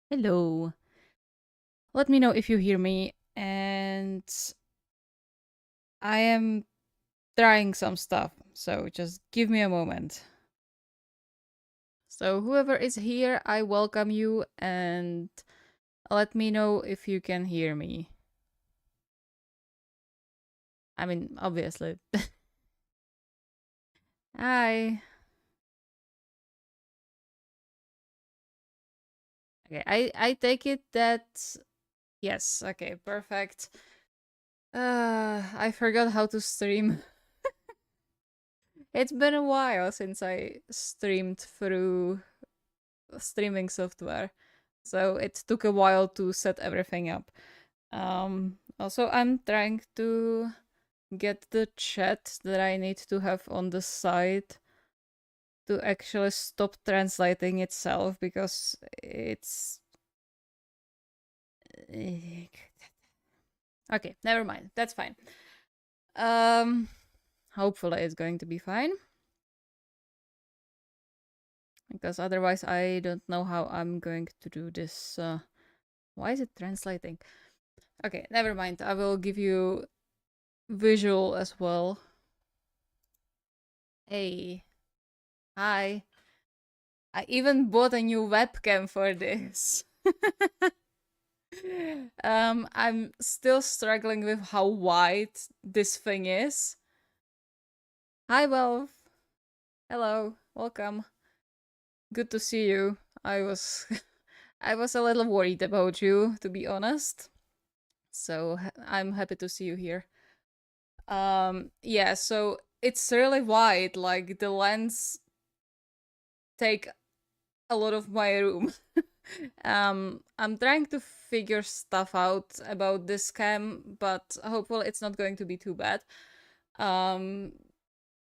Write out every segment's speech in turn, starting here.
Hello. Let me know if you hear me. And I am trying some stuff, so just give me a moment. So, whoever is here, I welcome you and let me know if you can hear me. I mean, obviously. Hi. Okay, I take it that yes, okay, perfect. I forgot how to stream. It's been a while since I streamed through streaming software. So it took a while to set everything up. Also, I'm trying to get the chat that I need to have on the side to actually stop translating itself because it's. Okay, never mind. That's fine. Um, Hopefully it's going to be fine. Because otherwise, I don't know how I'm going to do this. Why is it translating? Okay, never mind. I will give you visual as well. Hey, hi. I even bought a new webcam for this. I'm still struggling with how wide this thing is. Hi, Wolf. Hello, welcome. Good to see you. I was I was a little worried about you, to be honest. So I'm happy to see you here. Yeah, so it's really wide, like the lens take a lot of my room. I'm trying to figure stuff out about this cam, but hopefully it's not going to be too bad. Um,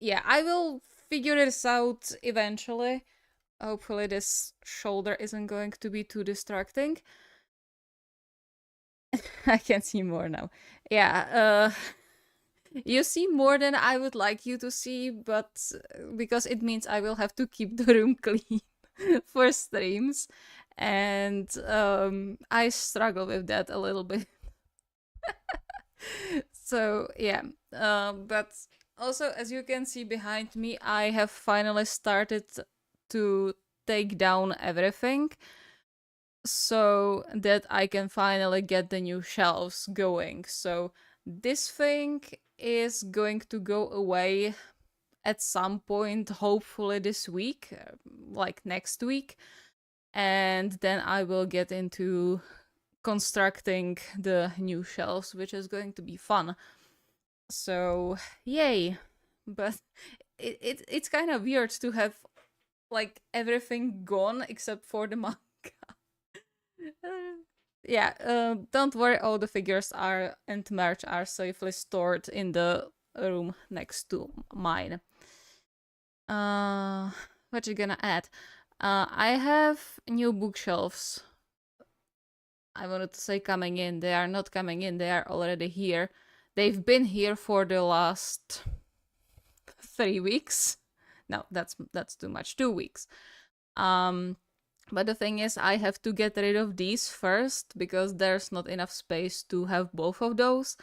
yeah, I will figure this out eventually. Hopefully this shoulder isn't going to be too distracting. I can see more now. Yeah, you see more than I would like you to see, but because it means I will have to keep the room clean for streams, and I struggle with that a little bit. So yeah, but also as you can see behind me, I have finally started to take down everything so that I can finally get the new shelves going. So this thing is going to go away at some point, hopefully this week, like next week. And then I will get into constructing the new shelves, which is going to be fun. So, yay. But it's kind of weird to have like everything gone except for the manga. Yeah, don't worry, all the figures are and merch are safely stored in the room next to mine. Uh, what you gonna add? I have new bookshelves. I wanted to say coming in. They are not coming in. They are already here. They've been here for the last 3 weeks. No, that's too much. 2 weeks. Um, but the thing is, I have to get rid of these first because there's not enough space to have both of those.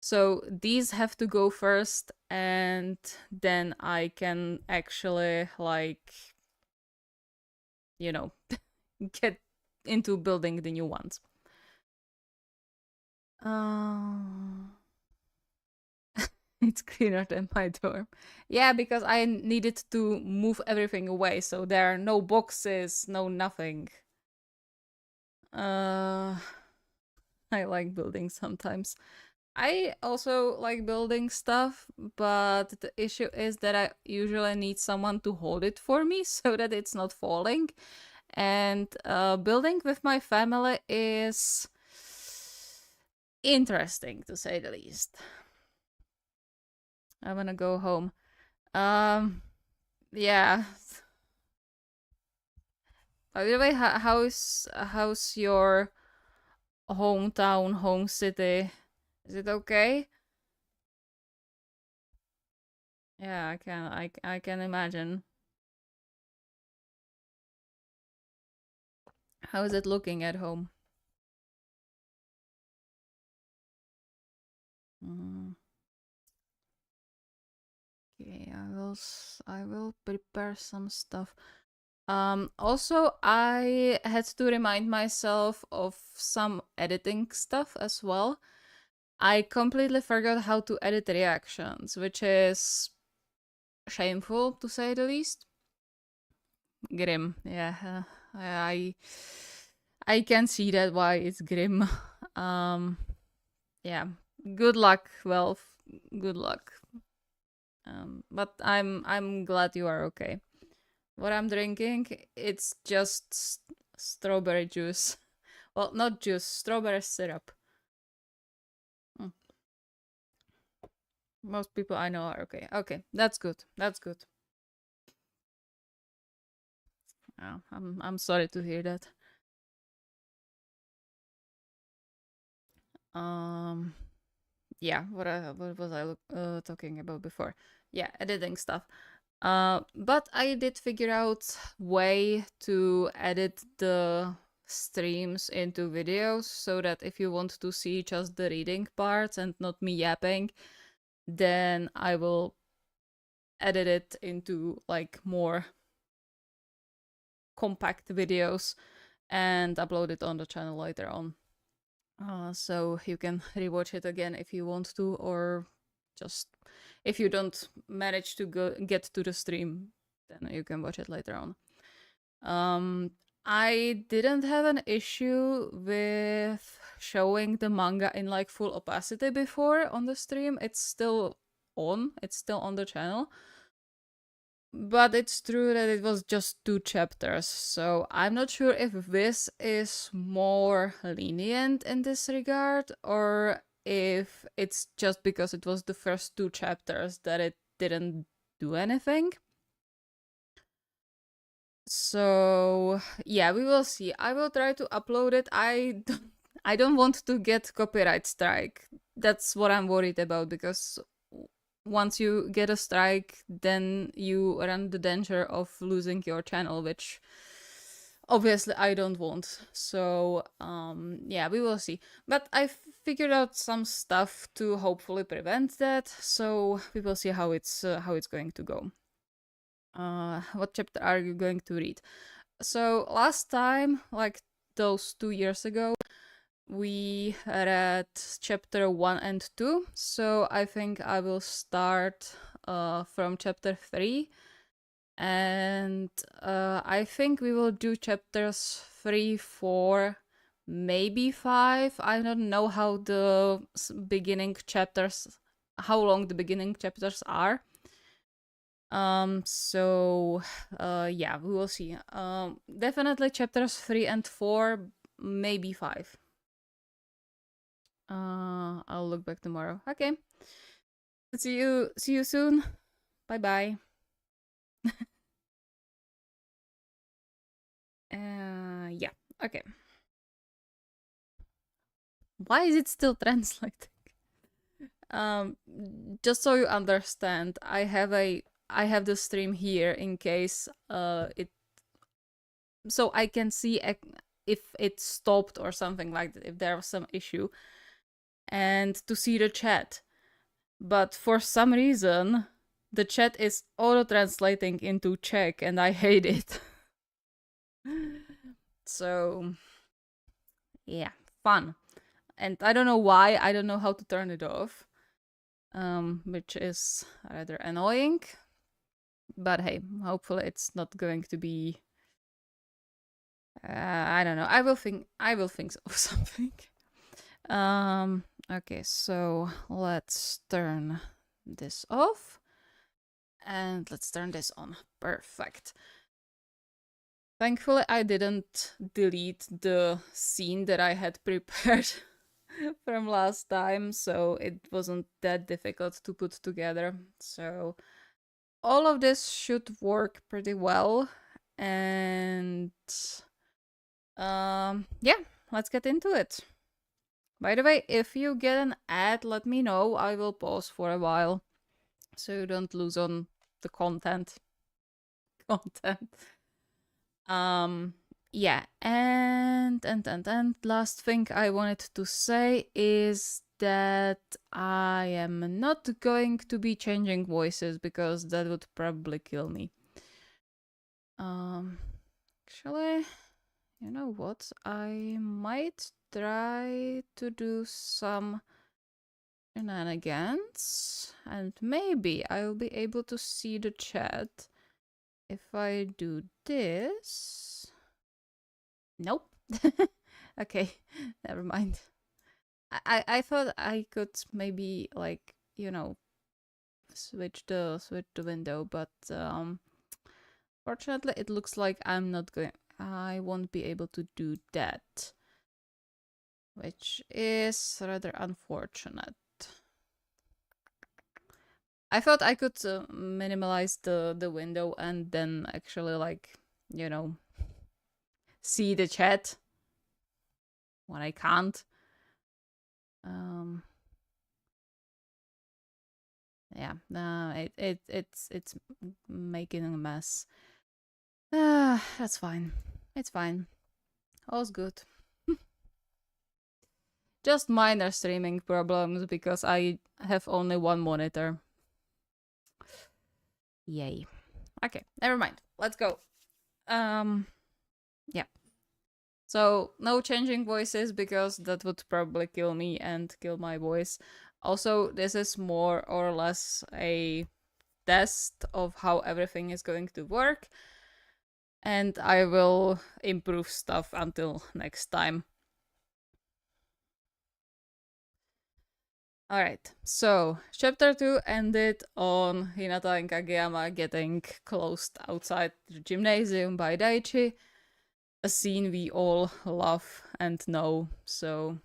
So these have to go first, and then I can actually, like, you know, get into building the new ones. Uh, it's cleaner than my dorm. Yeah, because I needed to move everything away, so there are no boxes, no nothing. Uh, I like building sometimes. I also like building stuff, but the issue is that I usually need someone to hold it for me so that it's not falling. And building with my family is interesting to say the least. I wanna go home. Um, yeah. By the way, how's your hometown, home city? Is it okay? Yeah, I can imagine. How is it looking at home? Mm. Okay, I will prepare some stuff. Also, I had to remind myself of some editing stuff as well. I completely forgot how to edit reactions, which is shameful to say the least. Grim, yeah. I can see that why it's grim. Yeah. Good luck, Welf. Good luck. But I'm glad you are okay. What I'm drinking, it's just strawberry juice. Well, not juice, strawberry syrup. Mm. Most people I know are okay. Okay, that's good. That's good. Oh, I'm sorry to hear that. Um, yeah. What was I talking about before? Yeah, editing stuff. But I did figure out way to edit the streams into videos so that if you want to see just the reading parts and not me yapping, then I will edit it into like more compact videos and upload it on the channel later on. So you can rewatch it again if you want to, or just if you don't manage to get to the stream, then you can watch it later on. I didn't have an issue with showing the manga in like full opacity before on the stream. It's still on the channel. But it's true that it was just 2 chapters, so I'm not sure if this is more lenient in this regard, or if it's just because it was the first 2 chapters that it didn't do anything. So yeah, we will see. I will try to upload it. I don't want to get copyright strike. That's what I'm worried about, because once you get a strike, then you run the danger of losing your channel, which obviously I don't want. So yeah, we will see. But I figured out some stuff to hopefully prevent that. So we will see how it's going to go. What chapter are you going to read? So last time, like those 2 years ago, we read chapter 1 and 2. So I think I will start from chapter 3. And I think we will do chapters 3, 4, maybe 5. I don't know how the beginning chapters, how long the beginning chapters are. So yeah, we will see. Definitely chapters 3 and 4, maybe 5. I'll look back tomorrow. Okay. See you soon. Bye bye. Yeah. Okay. Why is it still translating? Just so you understand, I have the stream here in case it, so I can see if it stopped or something like that, if there was some issue, and to see the chat. But for some reason, the chat is auto translating into Czech, and I hate it. So yeah, fun. And I don't know why. I don't know how to turn it off, which is rather annoying. But hey, hopefully it's not going to be. I don't know. I will think of something. Okay, so let's turn this off. And let's turn this on. Perfect. Thankfully, I didn't delete the scene that I had prepared from last time, so it wasn't that difficult to put together. So all of this should work pretty well. And yeah, let's get into it. By the way, if you get an ad, let me know. I will pause for a while so you don't lose on the content. Yeah, and last thing I wanted to say is that I am not going to be changing voices because that would probably kill me. Um, actually, you know what? I might try to do some shenanigans, and maybe I'll be able to see the chat if I do this. Nope. Okay, never mind. I thought I could maybe like switch the window, but fortunately it looks like I won't be able to do that, which is rather unfortunate. I thought I could minimize the window and then actually you know see the chat when I can't. Um, yeah, no, it's making a mess. That's fine. It's fine. All's good. Just minor streaming problems because I have only one monitor. Yay. Okay, never mind. Let's go. Yeah. So no changing voices because that would probably kill me and kill my voice. Also, this is more or less a test of how everything is going to work, and I will improve stuff until next time. Alright, so chapter 2 ended on Hinata and Kageyama getting closed outside the gymnasium by Daichi. A scene we all love and know, so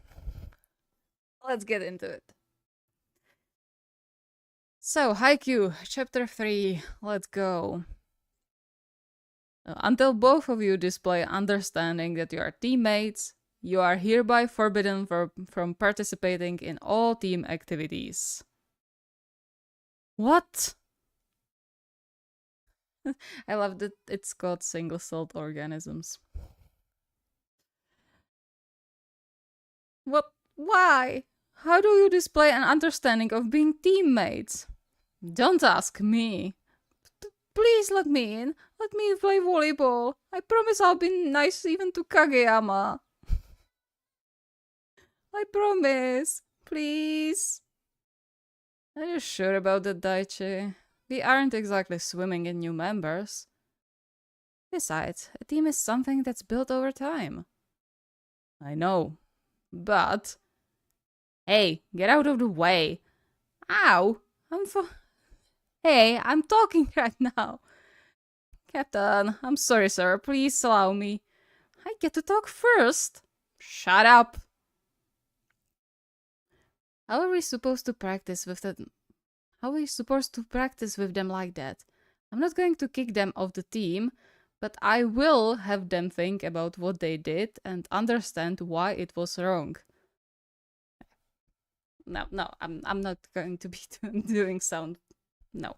let's get into it. So, HAIKYUU, chapter 3, let's go. Until both of you display understanding that you are teammates, you are hereby forbidden from participating in all team activities. What? I love that it's called single-celled organisms. What? Why? How do you display an understanding of being teammates? Don't ask me. Please let me in. Let me play volleyball. I promise I'll be nice even to Kageyama. I promise. Please. Are you sure about that, Daichi? We aren't exactly swimming in new members. Besides, a team is something that's built over time. I know, but... Hey, get out of the way. Ow! Hey, I'm talking right now. Captain, I'm sorry, sir. Please allow me. I get to talk first. Shut up. How are we supposed to practice with them? How are we supposed to practice with them like that? I'm not going to kick them off the team, but I will have them think about what they did and understand why it was wrong. No, I'm not going to be doing sound. No.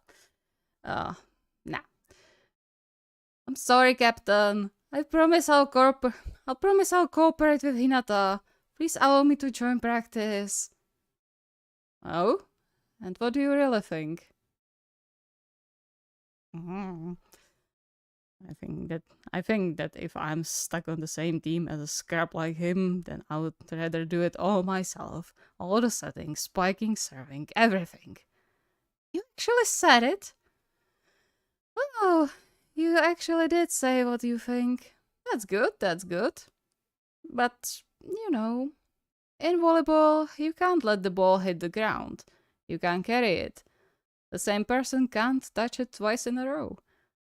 Nah. I'm sorry, Captain. I promise I'll cooperate with Hinata. Please allow me to join practice. Oh? And what do you really think? I think that if I'm stuck on the same team as a scrap like him, then I would rather do it all myself. All the settings, spiking, serving, everything. You actually said it? Oh, you actually did say what you think. That's good. But, in volleyball, you can't let the ball hit the ground. You can't carry it. The same person can't touch it twice in a row.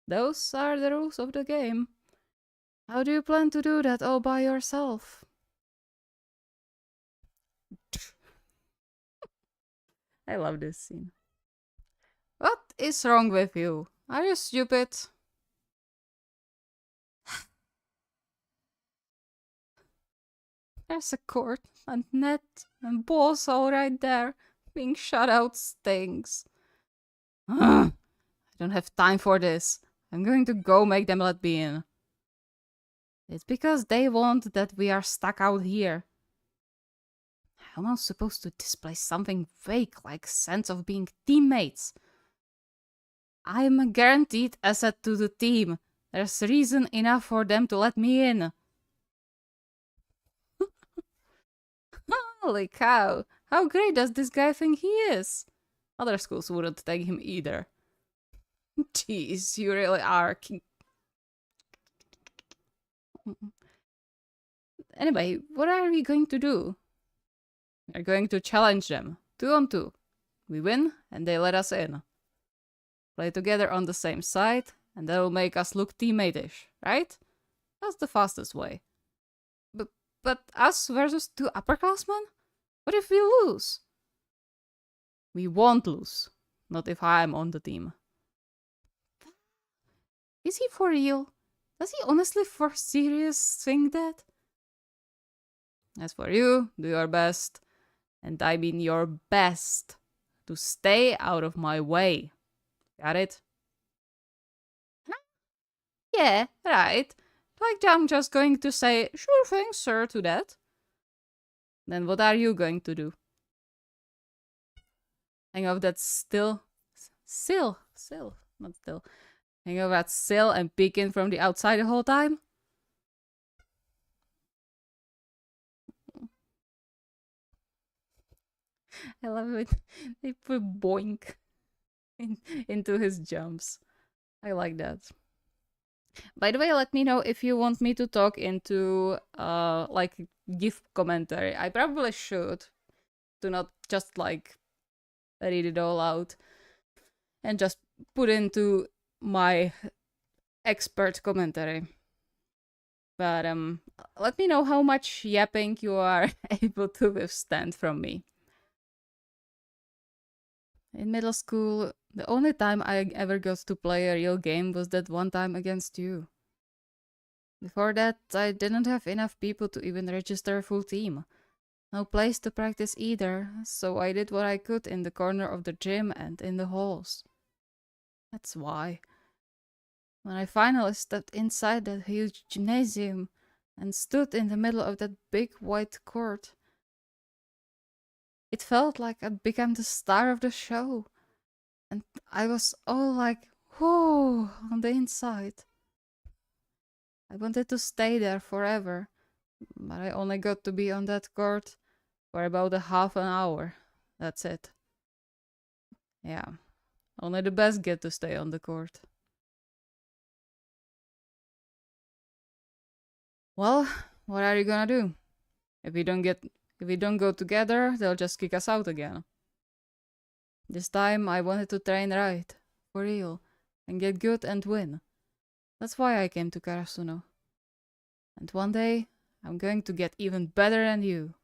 Those are the rules of the game. How do you plan to do that all by yourself? I love this scene. What is wrong with you? Are you stupid? There's a court and net and balls all right there. Being shut out stinks. I don't have time for this. I'm going to go make them let me in. It's because they want that we are stuck out here. How am I supposed to display something vague like sense of being teammates? I'm a guaranteed asset to the team. There's reason enough for them to let me in. Holy cow! How great does this guy think he is? Other schools wouldn't take him either. Jeez, you really are. Anyway, what are we going to do? We're going to challenge them, 2-on-2. We win, and they let us in. Play together on the same side, and that'll make us look teammate-ish, right? That's the fastest way. But us versus 2 upperclassmen? What if we lose? We won't lose. Not if I'm on the team. Is he for real? Does he honestly for serious think that? As for you, do your best. And I mean your best. To stay out of my way. Got it? Yeah, right. Like I'm just going to say, sure thing, sir, to that. Then what are you going to do? Hang off that sill, not still. Hang off that sill and peek in from the outside the whole time? I love it. They put boink into his jumps. I like that. By the way, let me know if you want me to talk into like GIF commentary. I probably should, to not just like read it all out and just put into my expert commentary. But let me know how much yapping you are able to withstand from me. In middle school, the only time I ever got to play a real game was that one time against you. Before that, I didn't have enough people to even register a full team. No place to practice either, so I did what I could in the corner of the gym and in the halls. That's why. When I finally stepped inside that huge gymnasium and stood in the middle of that big white court, it felt like I'd become the star of the show. And I was all like, whoa, on the inside. I wanted to stay there forever, but I only got to be on that court for about a half an hour. That's it. Yeah, only the best get to stay on the court. Well, what are you gonna do? If we don't go together, they'll just kick us out again. This time I wanted to train right, for real, and get good and win. That's why I came to Karasuno. And one day, I'm going to get even better than you.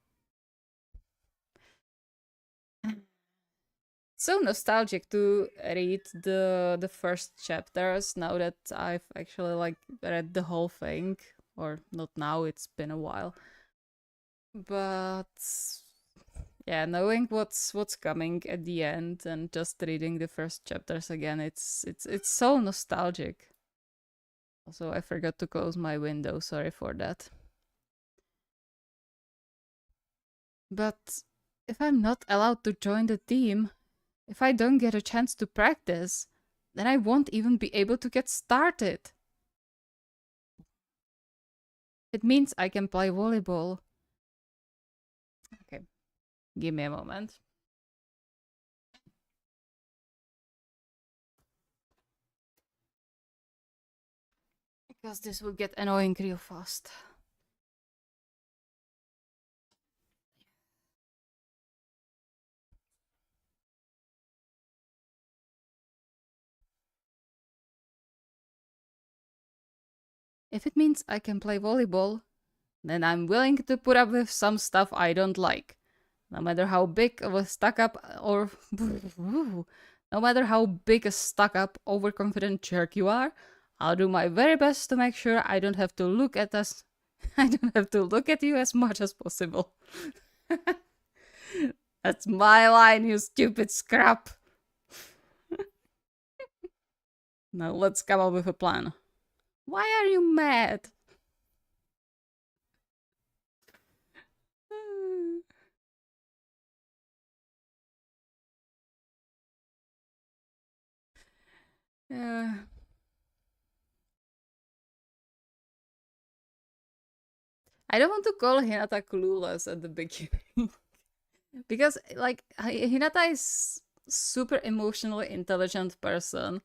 So nostalgic to read the first chapters now that I've actually like read the whole thing. Or not now, it's been a while. But yeah, knowing what's coming at the end and just reading the first chapters again, it's so nostalgic. Also, I forgot to close my window, sorry for that. But if I'm not allowed to join the team, if I don't get a chance to practice, then I won't even be able to get started. It means I can play volleyball. Okay, give me a moment. Because this will get annoying real fast. If it means I can play volleyball, then I'm willing to put up with some stuff I don't like. No matter how big of a stuck-up or... no matter how big a stuck-up, overconfident jerk you are, I'll do my very best to make sure I don't have to look at us... I don't have to look at you as much as possible. That's my line, you stupid scrap. Now let's come up with a plan. Why are you mad? Yeah. I don't want to call Hinata clueless at the beginning because, like, Hinata is super emotionally intelligent person,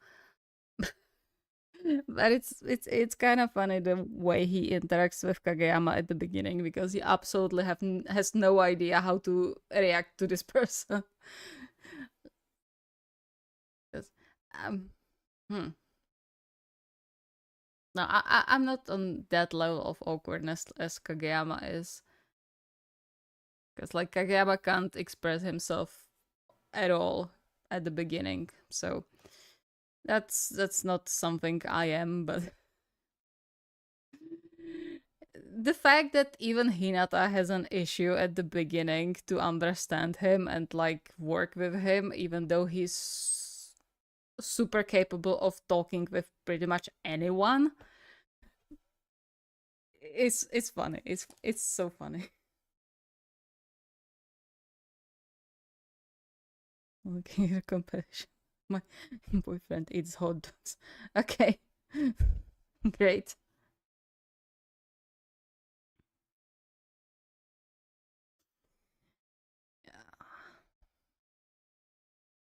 but it's kind of funny the way he interacts with Kageyama at the beginning because he absolutely has no idea how to react to this person. 'Cause, um, hmm. No, I'm not on that level of awkwardness as Kageyama is. Because, like, Kageyama can't express himself at all at the beginning. So that's not something I am, but the fact that even Hinata has an issue at the beginning to understand him and like work with him, even though he's super capable of talking with pretty much anyone, it's funny. It's so funny. Okay, compassion. My boyfriend eats hot dogs. Okay, great.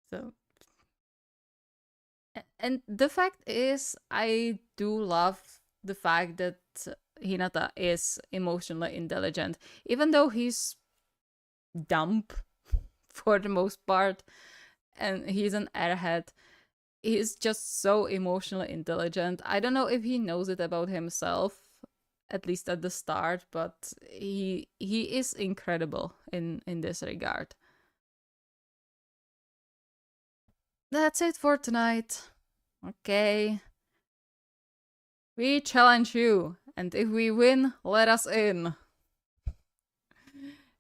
So, and the fact is, I do love the fact that Hinata is emotionally intelligent, even though he's dumb for the most part, and he's an airhead. He's just so emotionally intelligent. I don't know if he knows it about himself, at least at the start, but he is incredible in this regard. That's it for tonight. Okay. We challenge you, and if we win, let us in.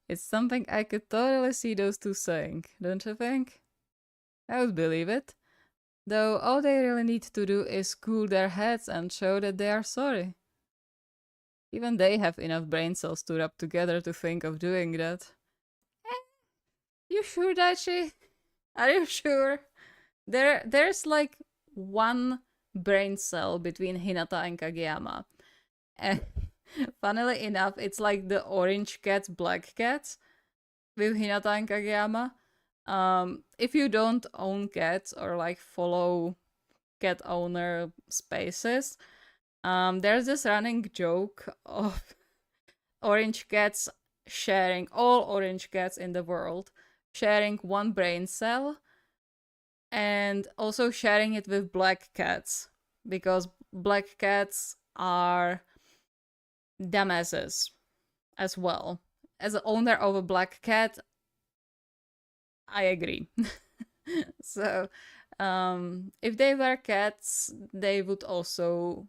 It's something I could totally see those two saying, don't you think? I would believe it. Though all they really need to do is cool their heads and show that they are sorry. Even they have enough brain cells to rub together to think of doing that. Eh, you sure, Daichi? Are you sure? There's like one brain cell between Hinata and Kageyama. And funnily enough, it's like the orange cats, black cats with Hinata and Kageyama. If you don't own cats or like follow cat owner spaces, there's this running joke of orange cats sharing, all orange cats in the world sharing one brain cell, and also sharing it with black cats because black cats are dumbasses as well. As an owner of a black cat, I agree. So, if they were cats, they would also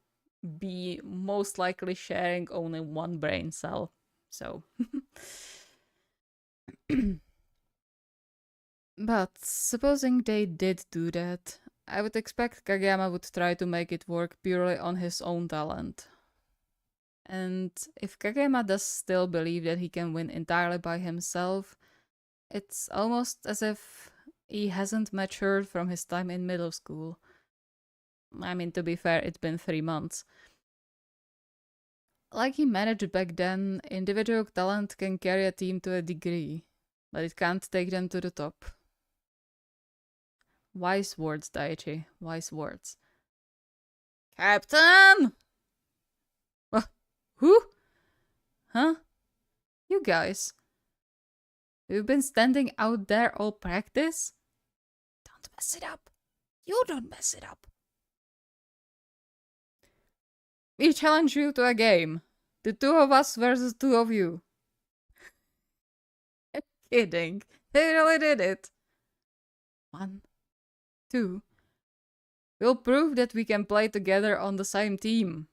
be most likely sharing only one brain cell. So, but supposing they did do that, I would expect Kageyama would try to make it work purely on his own talent. And if Kageyama does still believe that he can win entirely by himself, it's almost as if he hasn't matured from his time in middle school. I mean, to be fair, it's been 3 months. Like he managed back then, individual talent can carry a team to a degree, but it can't take them to the top. Wise words, Daichi. Wise words. Captain! Who? Huh? You guys. You've been standing out there all practice? Don't mess it up. You don't mess it up. We challenge you to a game. The two of us versus two of you. Kidding. They really did it. 1, 2. We'll prove that we can play together on the same team.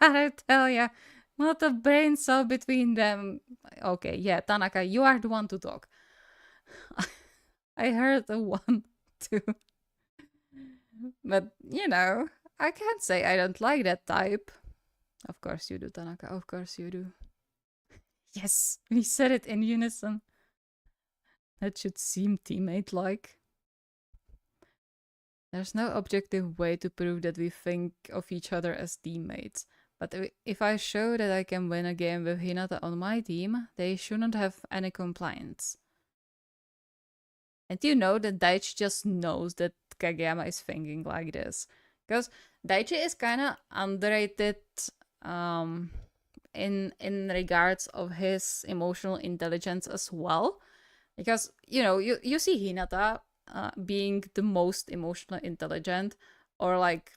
I tell ya, not a brain cell between them. Okay, yeah, Tanaka, you are the one to talk. I heard the 1, 2. But, I can't say I don't like that type. Of course you do, Tanaka. Of course you do. Yes, we said it in unison. That should seem teammate like. There's no objective way to prove that we think of each other as teammates. But if I show that I can win a game with Hinata on my team, they shouldn't have any complaints. And you know that Daichi just knows that Kageyama is thinking like this. Because Daichi is kind of underrated in regards of his emotional intelligence as well. Because, you see Hinata being the most emotionally intelligent or like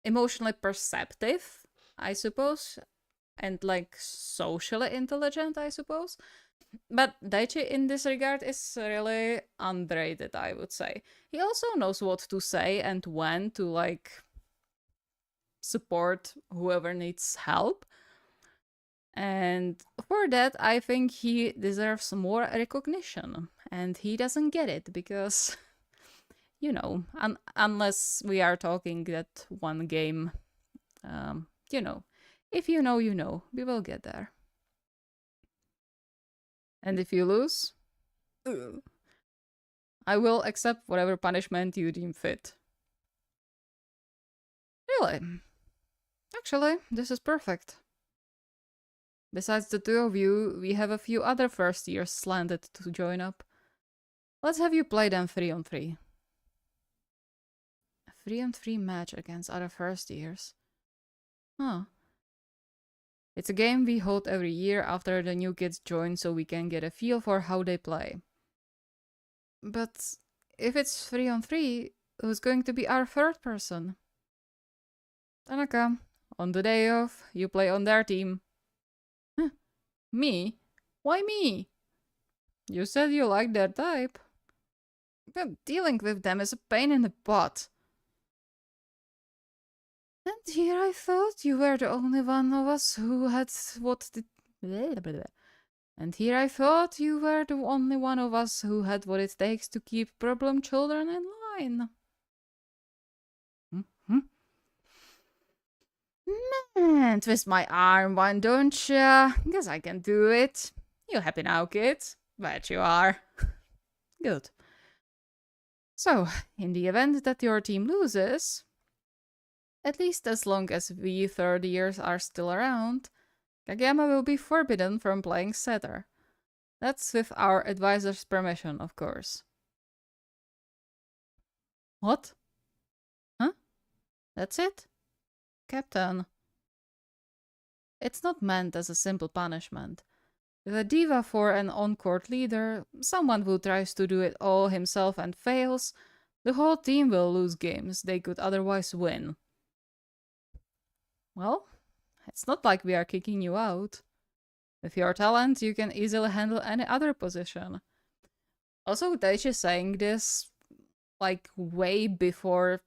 emotionally perceptive, I suppose, and like socially intelligent, I suppose. But Daichi in this regard is really underrated, I would say. He also knows what to say and when to like support whoever needs help. And for that, I think he deserves more recognition. And he doesn't get it because, unless we are talking that one game, if you know, we will get there. And if you lose, I will accept whatever punishment you deem fit. Really? Actually, this is perfect. Besides the two of you, we have a few other first years slanted to join up. Let's have you play them 3-on-3. A 3-on-3 match against other first years. Huh. It's a game we hold every year after the new kids join so we can get a feel for how they play. But if it's 3-on-3, who's going to be our third person? Tanaka, on the day off, you play on their team. Huh. Me? Why me? You said you liked their type. But dealing with them is a pain in the butt. And here I thought you were the only one of us who had what the... And here I thought you were the only one of us who had what it takes to keep problem children in line. Mm-hmm. Man, twist my arm, why don't ya? Guess I can do it. You happy now, kids? Bet you are. Good. So, in the event that your team loses, at least as long as we third years are still around, Kageyama will be forbidden from playing setter. That's with our advisor's permission, of course. What? Huh? That's it? Captain. It's not meant as a simple punishment. With a diva for an on-court leader, someone who tries to do it all himself and fails, the whole team will lose games they could otherwise win. Well, it's not like we are kicking you out. With your talent, you can easily handle any other position. Also, Daichi saying this like way before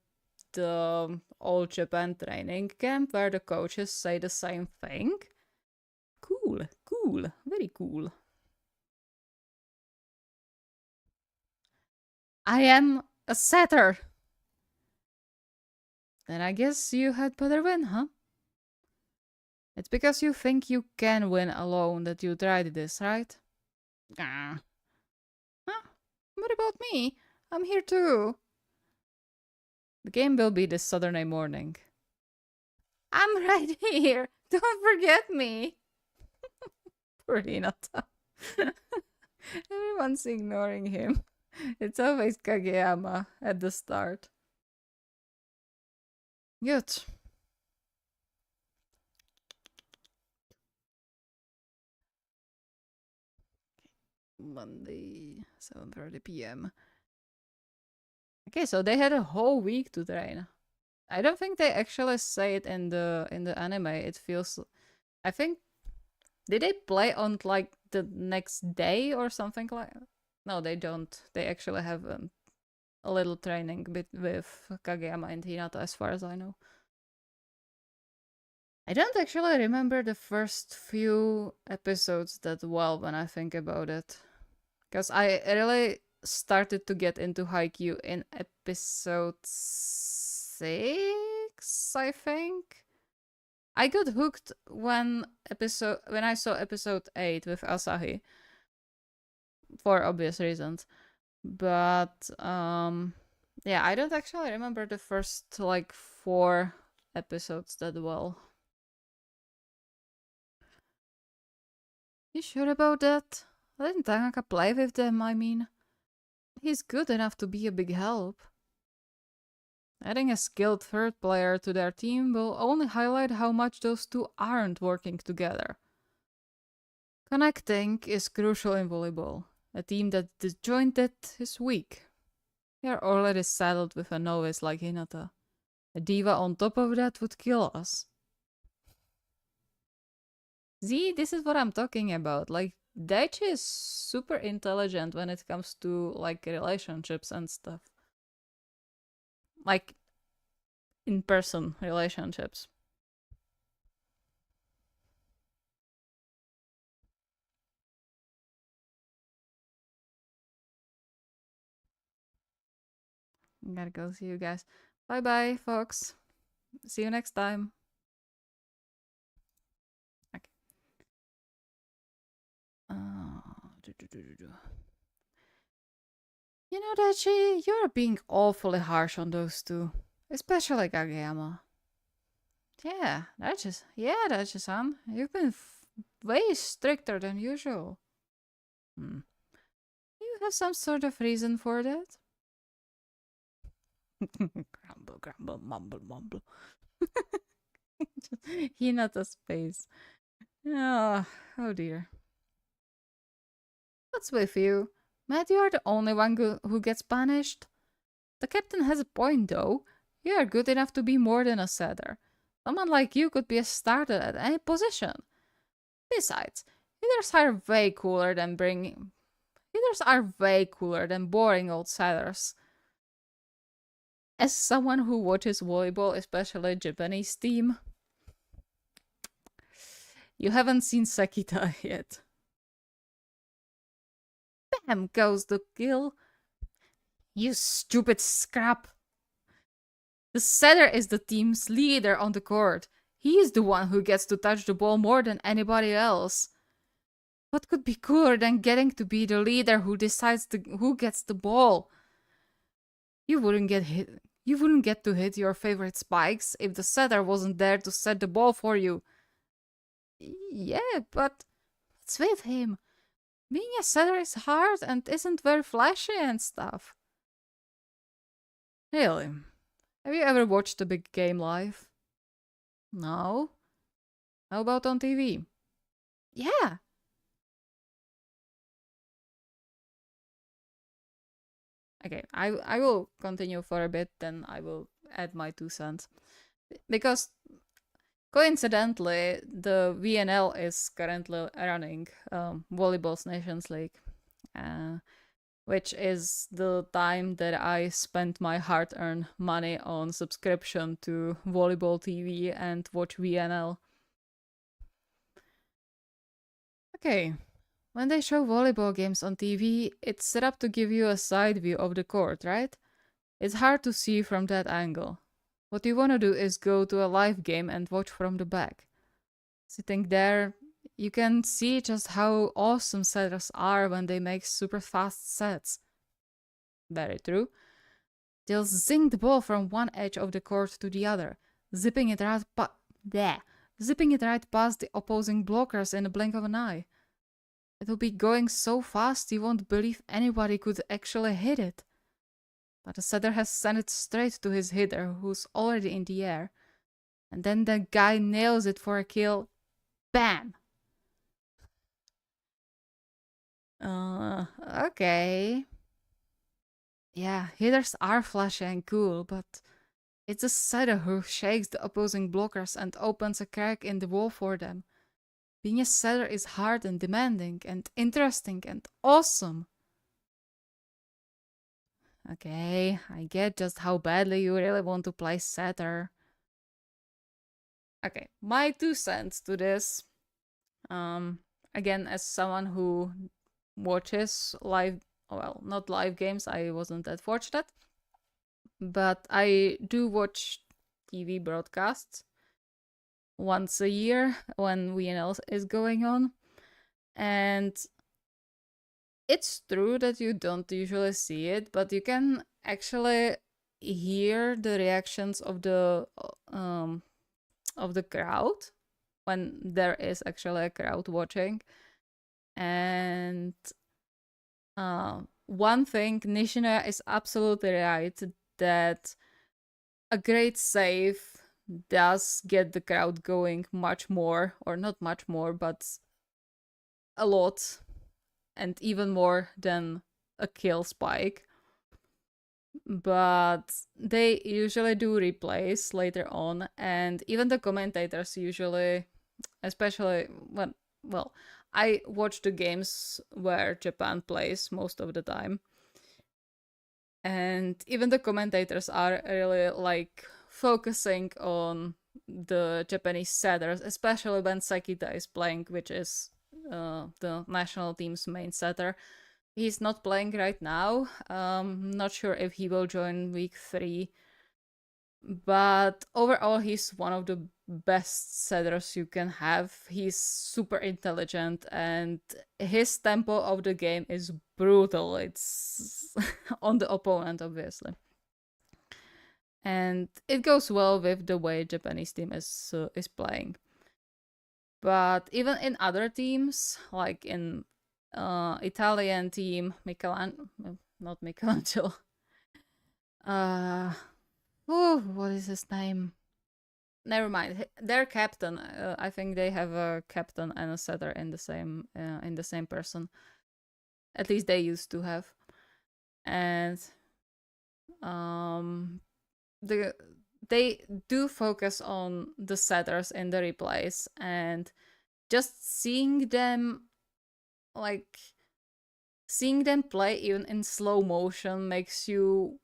the All Japan training camp where the coaches say the same thing. Cool, very cool. I am a setter. Then I guess you had better win, huh? It's because you think you can win alone that you tried this, right? Huh? What about me? I'm here too. The game will be this Saturday morning. I'm right here. Don't forget me. Poor Hinata. Everyone's ignoring him. It's always Kageyama at the start. Good. Monday, 7:30 p.m. Okay, so they had a whole week to train. I don't think they actually say it in the anime. It feels... I think... Did they play on, like, the next day or something like... No, they don't. They actually have a little training bit with Kageyama and Hinata, as far as I know. I don't actually remember the first few episodes that well when I think about it. Because I really started to get into HAIKYUU in episode 6, I think. I got hooked when I saw episode 8 with Asahi. For obvious reasons. But Yeah, I don't actually remember the first like 4 episodes that well. You sure about that? Didn't Tanaka play with them, I mean? He's good enough to be a big help. Adding a skilled third player to their team will only highlight how much those two aren't working together. Connecting is crucial in volleyball. A team that disjointed is weak. We are already saddled with a novice like Hinata. A diva on top of that would kill us. See, this is what I'm talking about. Like, Daichi is super intelligent when it comes to like relationships and stuff. Like in-person relationships. Gotta go see you guys. Bye bye, folks. See you next time. Okay. You know, Daichi, you're being awfully harsh on those two. Especially Kageyama. Daichi-san. You've been way stricter than usual. Hmm. You have some sort of reason for that? Grumble, grumble, mumble, mumble. Hinata's face. Oh, oh dear. What's with you? Matt, you are the only one who gets punished. The captain has a point, though. You are good enough to be more than a setter. Someone like you could be a starter at any position. Besides, hitters are way cooler than boring old setters. As someone who watches volleyball, especially Japanese team, you haven't seen Sakita yet. Bam goes the kill. You stupid scrap. The setter is the team's leader on the court. He is the one who gets to touch the ball more than anybody else. What could be cooler than getting to be the leader who decides who gets the ball? You wouldn't get to hit your favorite spikes if the setter wasn't there to set the ball for you. Yeah, but what's with him? Being a setter is hard and isn't very flashy and stuff. Really? Have you ever watched a big game live? No? How about on TV? Yeah. Okay, I will continue for a bit, then I will add my 2 cents. Because coincidentally, the VNL is currently running Volleyball's Nations League, which is the time that I spent my hard-earned money on subscription to Volleyball TV and watch VNL. Okay, when they show volleyball games on TV, it's set up to give you a side view of the court, right? It's hard to see from that angle. What you want to do is go to a live game and watch from the back. Sitting there, you can see just how awesome setters are when they make super fast sets. Very true. They'll zing the ball from one edge of the court to the other, zipping it right past the opposing blockers in the blink of an eye. It'll be going so fast you won't believe anybody could actually hit it. But the setter has sent it straight to his hitter, who's already in the air. And then the guy nails it for a kill. Bam! Okay. Yeah, hitters are flashy and cool, but it's the setter who shakes the opposing blockers and opens a crack in the wall for them. Being a setter is hard and demanding and interesting and awesome. Okay, I get just how badly you really want to play setter. Okay, my 2 cents to this. Again, as someone who watches live, well, not live games, I wasn't that fortunate, but I do watch TV broadcasts once a year when VNL is going on. And it's true that you don't usually see it, but you can actually hear the reactions of the crowd when there is actually a crowd watching. And one thing, Nishina is absolutely right that a great save does get the crowd going much more, or not much more, but a lot, and even more than a kill spike. But they usually do replays later on, and even the commentators usually, especially when, well, I watch the games where Japan plays most of the time, and even the commentators are really like focusing on the Japanese setters, especially when Sakita is playing, which is the national team's main setter. He's not playing right now. Not sure if he will join week 3. But overall, he's one of the best setters you can have. He's super intelligent, and his tempo of the game is brutal. It's on the opponent, obviously. And it goes well with the way Japanese team is playing. But even in other teams, like in Italian team, not Michelangelo. What is his name? Never mind. Their captain. I think they have a captain and a setter in the same person. At least they used to have. And they do focus on the setters in the replays, and just seeing them play even in slow motion makes you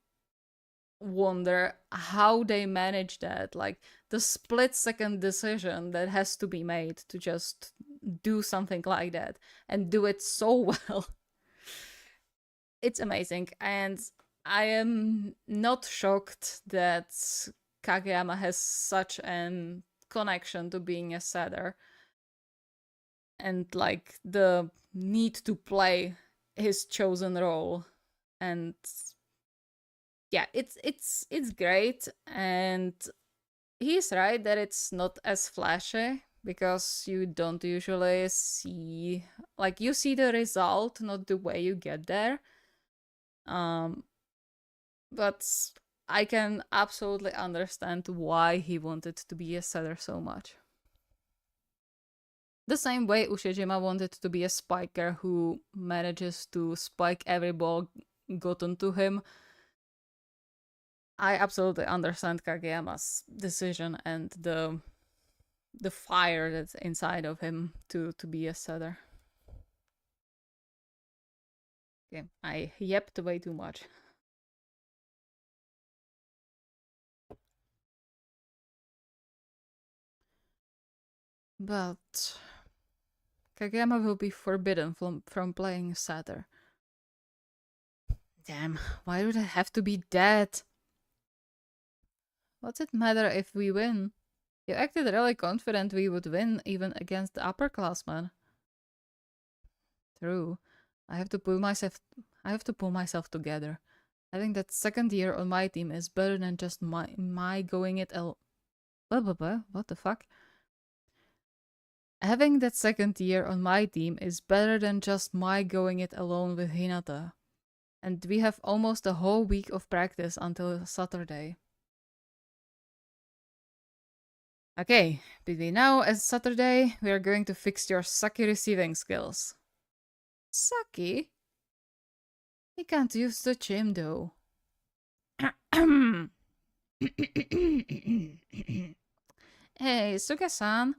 wonder how they manage that, like the split-second decision that has to be made to just do something like that and do it so well. It's amazing, and I am not shocked that Kageyama has such an connection to being a setter and like the need to play his chosen role. And yeah, it's great, and he's right that it's not as flashy because you don't usually see, like, you see the result, not the way you get there. But I can absolutely understand why he wanted to be a setter so much. The same way Ushijima wanted to be a spiker who manages to spike every ball gotten to him. I absolutely understand Kageyama's decision and the fire that's inside of him to be a setter. Okay, I yepped way too much. But Kageyama will be forbidden from playing setter. Damn, why do they have to be dead? What's it matter if we win? You acted really confident we would win, even against the upperclassmen. True. I have to pull myself together. Having that second year on my team is better than just my going it alone. What the fuck? Having that second year on my team is better than just my going it alone with Hinata. And we have almost a whole week of practice until Saturday. Okay, between now and Saturday, we are going to fix your Saki receiving skills. Saki? He can't use the gym though. Hey, Suga-san.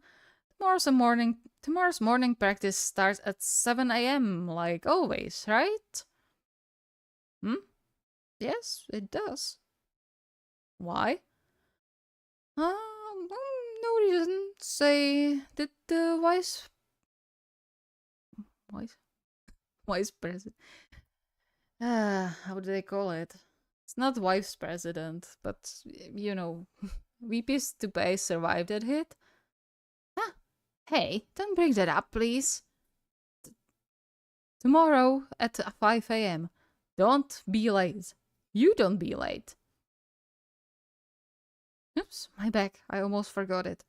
Tomorrow's morning practice starts at 7 a.m. like always, right? Yes, it does. Why? No reason. Say, did the vice president? How do they call it? It's not vice president, but you know, VP's to base survived that hit. Ah, hey, don't bring that up, please. Tomorrow at 5 a.m. Don't be late. You don't be late. Oops, my bag. I almost forgot it.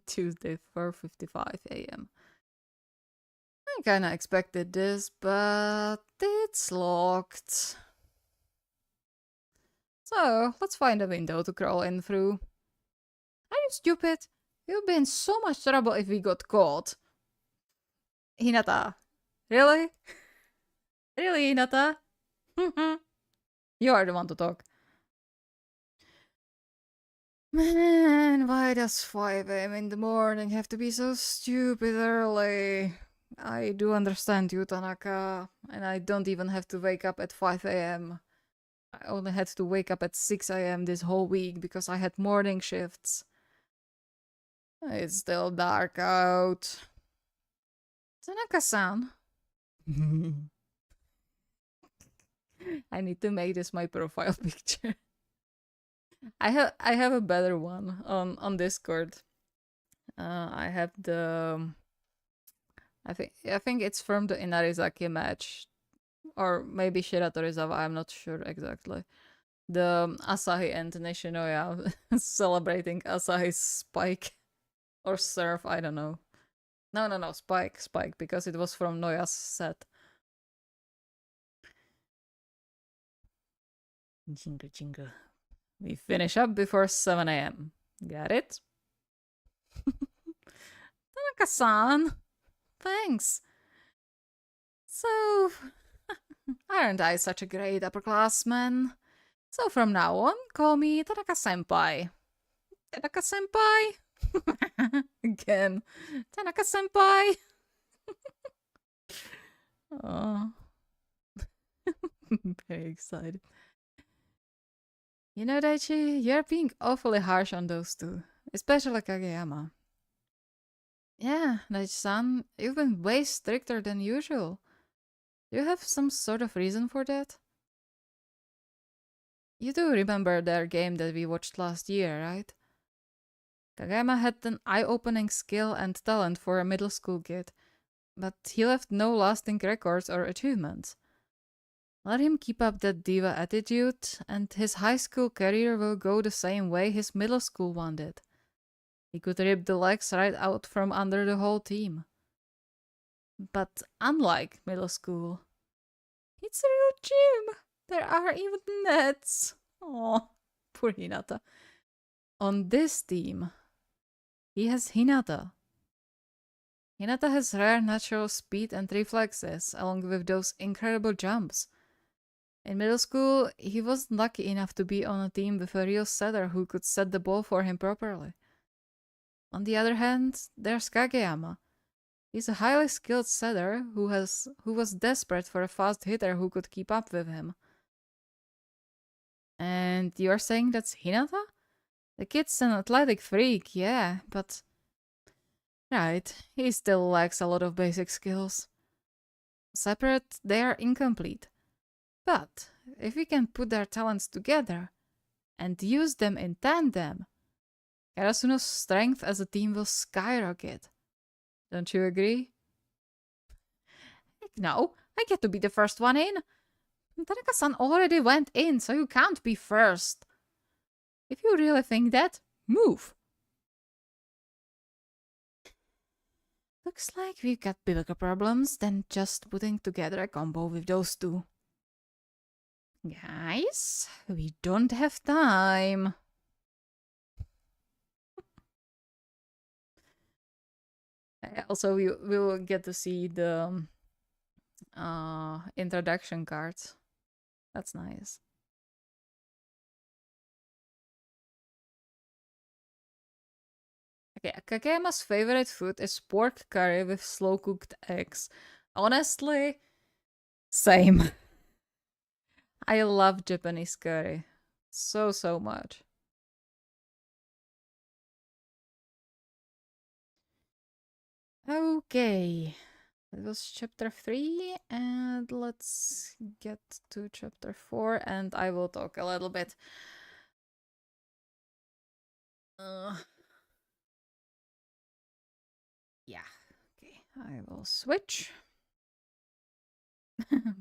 Tuesday, 4:55 a.m. I kinda expected this, but it's locked. So, let's find a window to crawl in through. Are you stupid? You'd be in so much trouble if we got caught. Hinata. Really? Really, Hinata? You are the one to talk. Man, why does 5 a.m. in the morning have to be so stupid early? I do understand you, Tanaka, and I don't even have to wake up at 5 a.m. I only had to wake up at 6 a.m. this whole week because I had morning shifts. It's still dark out. Tanaka-san. I need to make this my profile picture. I have a better one on Discord. I have the I think it's from the Inarizaki match, or maybe Shiratorizawa. I'm not sure exactly. The Asahi and Nishinoya celebrating Asahi's spike or serve. I don't know. No, spike because it was from Noya's set. Jingle jingle. We finish up before 7 a.m. Got it? Tanaka-san! Thanks! So, aren't I such a great upperclassman? So from now on, call me Tanaka-senpai. Tanaka-senpai! Again. Tanaka-senpai! Oh. Very excited. You know, Daichi, you're being awfully harsh on those two, especially Kageyama. Yeah, Daichi-san, you've been way stricter than usual. Do you have some sort of reason for that? You do remember their game that we watched last year, right? Kageyama had an eye-opening skill and talent for a middle school kid, but he left no lasting records or achievements. Let him keep up that diva attitude, and his high school career will go the same way his middle school one did. He could rip the legs right out from under the whole team. But unlike middle school, it's a real gym. There are even nets. Oh, poor Hinata. On this team, he has Hinata. Hinata has rare natural speed and reflexes, along with those incredible jumps. In middle school, he wasn't lucky enough to be on a team with a real setter who could set the ball for him properly. On the other hand, there's Kageyama. He's a highly skilled setter who was desperate for a fast hitter who could keep up with him. And you're saying that's Hinata? The kid's an athletic freak, yeah, but... Right, he still lacks a lot of basic skills. Separate, they are incomplete. But if we can put their talents together and use them in tandem, Karasuno's strength as a team will skyrocket. Don't you agree? No, I get to be the first one in. Tanaka-san already went in, so you can't be first. If you really think that, move. Looks like we've got bigger problems than just putting together a combo with those two. Guys, we don't have time. Also, we will get to see the introduction cards. That's nice. Okay, Kageyama's favorite food is pork curry with slow-cooked eggs. Honestly, same. I love Japanese curry. So much. Okay. That was chapter 3, and let's get to chapter 4, and I will talk a little bit. Yeah, okay, I will switch.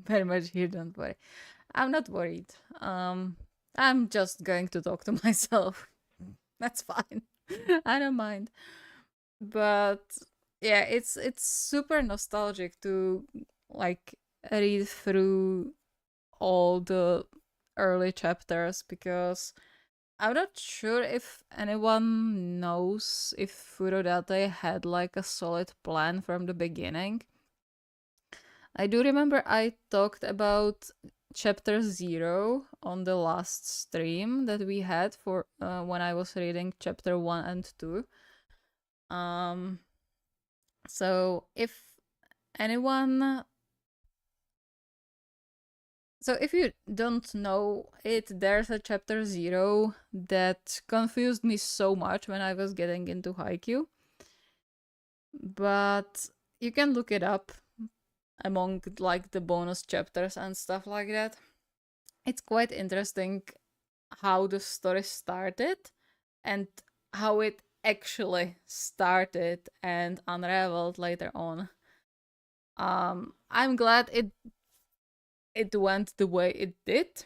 Very much here, don't worry. I'm not worried. I'm just going to talk to myself. That's fine. I don't mind. But yeah, it's super nostalgic to like read through all the early chapters because I'm not sure if anyone knows if Furodate had like a solid plan from the beginning. I do remember I talked about chapter 0 on the last stream that we had for when I was reading chapter 1 and 2. Um so anyone if you don't know it, there's a chapter 0 that confused me so much when I was getting into Haikyuu. But you can look it up among like the bonus chapters and stuff like that. It's quite interesting how the story started and how it actually started and unraveled later on. I'm glad it went the way it did,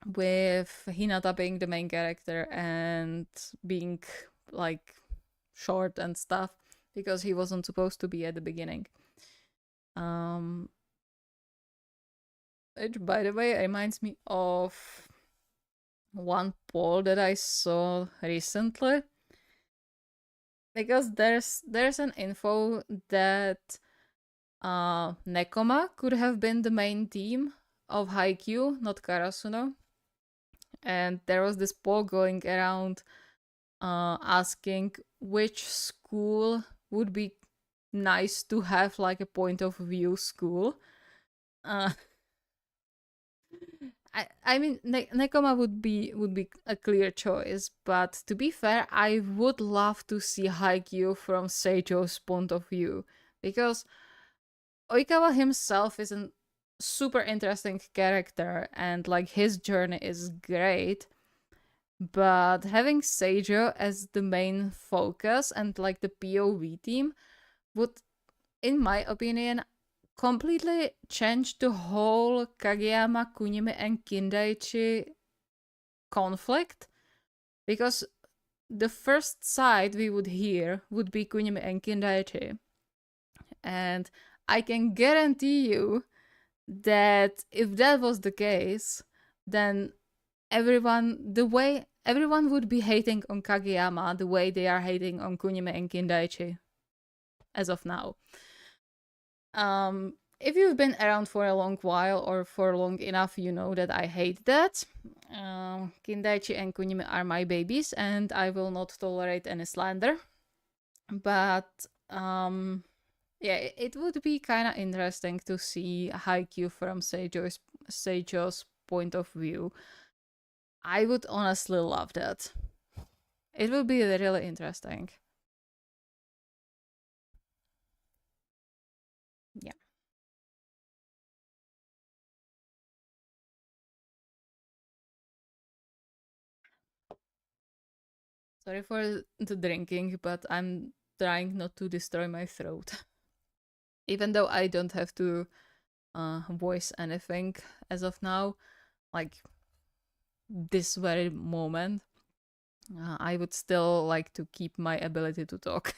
with Hinata being the main character and being like short and stuff, because he wasn't supposed to be at the beginning. Which, by the way, reminds me of one poll that I saw recently, because there's an info that Nekoma could have been the main team of Haikyuu, not Karasuno. And there was this poll going around asking which school would be nice to have like a point of view school. Uh, I mean, Nekoma would be a clear choice, but to be fair, I would love to see Haikyuu from Seijo's point of view, because Oikawa himself is a super interesting character, and like his journey is great. But having Seijo as the main focus and like the POV team would, in my opinion, completely change the whole Kageyama, Kunimi, and Kindaichi conflict, because the first side we would hear would be Kunimi and Kindaichi. And I can guarantee you that if that was the case, then everyone would be hating on Kageyama the way they are hating on Kunimi and Kindaichi as of now. If you've been around for a long while or for long enough, you know that I hate that. Kindaichi and Kunimi are my babies, and I will not tolerate any slander. But yeah, it would be kind of interesting to see Haikyuu from Seijo's point of view. I would honestly love that. It would be really interesting. Yeah. Sorry for the drinking, but I'm trying not to destroy my throat. Even though I don't have to voice anything as of now, like this very moment, I would still like to keep my ability to talk.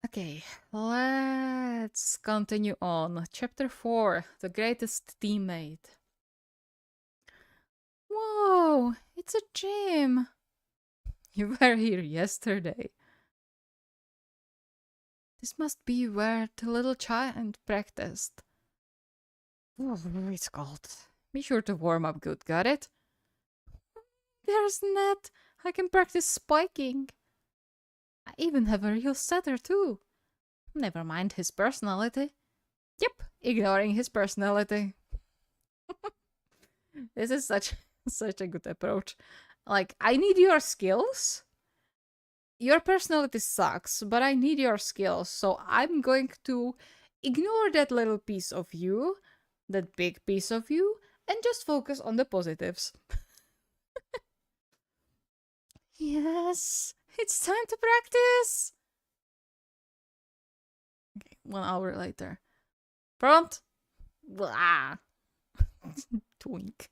Okay, let's continue on. Chapter 4, The Greatest Teammate. Whoa, it's a gym. You were here yesterday. This must be where the little child practiced. Oh, it's cold. Be sure to warm up good, got it? There's net. I can practice spiking. I even have a real setter too. Never mind his personality. Yep, ignoring his personality. This is such a good approach. Like, I need your skills. Your personality sucks, but I need your skills, so I'm going to ignore that little piece of you, that big piece of you, and just focus on the positives. Yes, it's time to practice. Okay, 1 hour later. Prompt? Blah. Twink.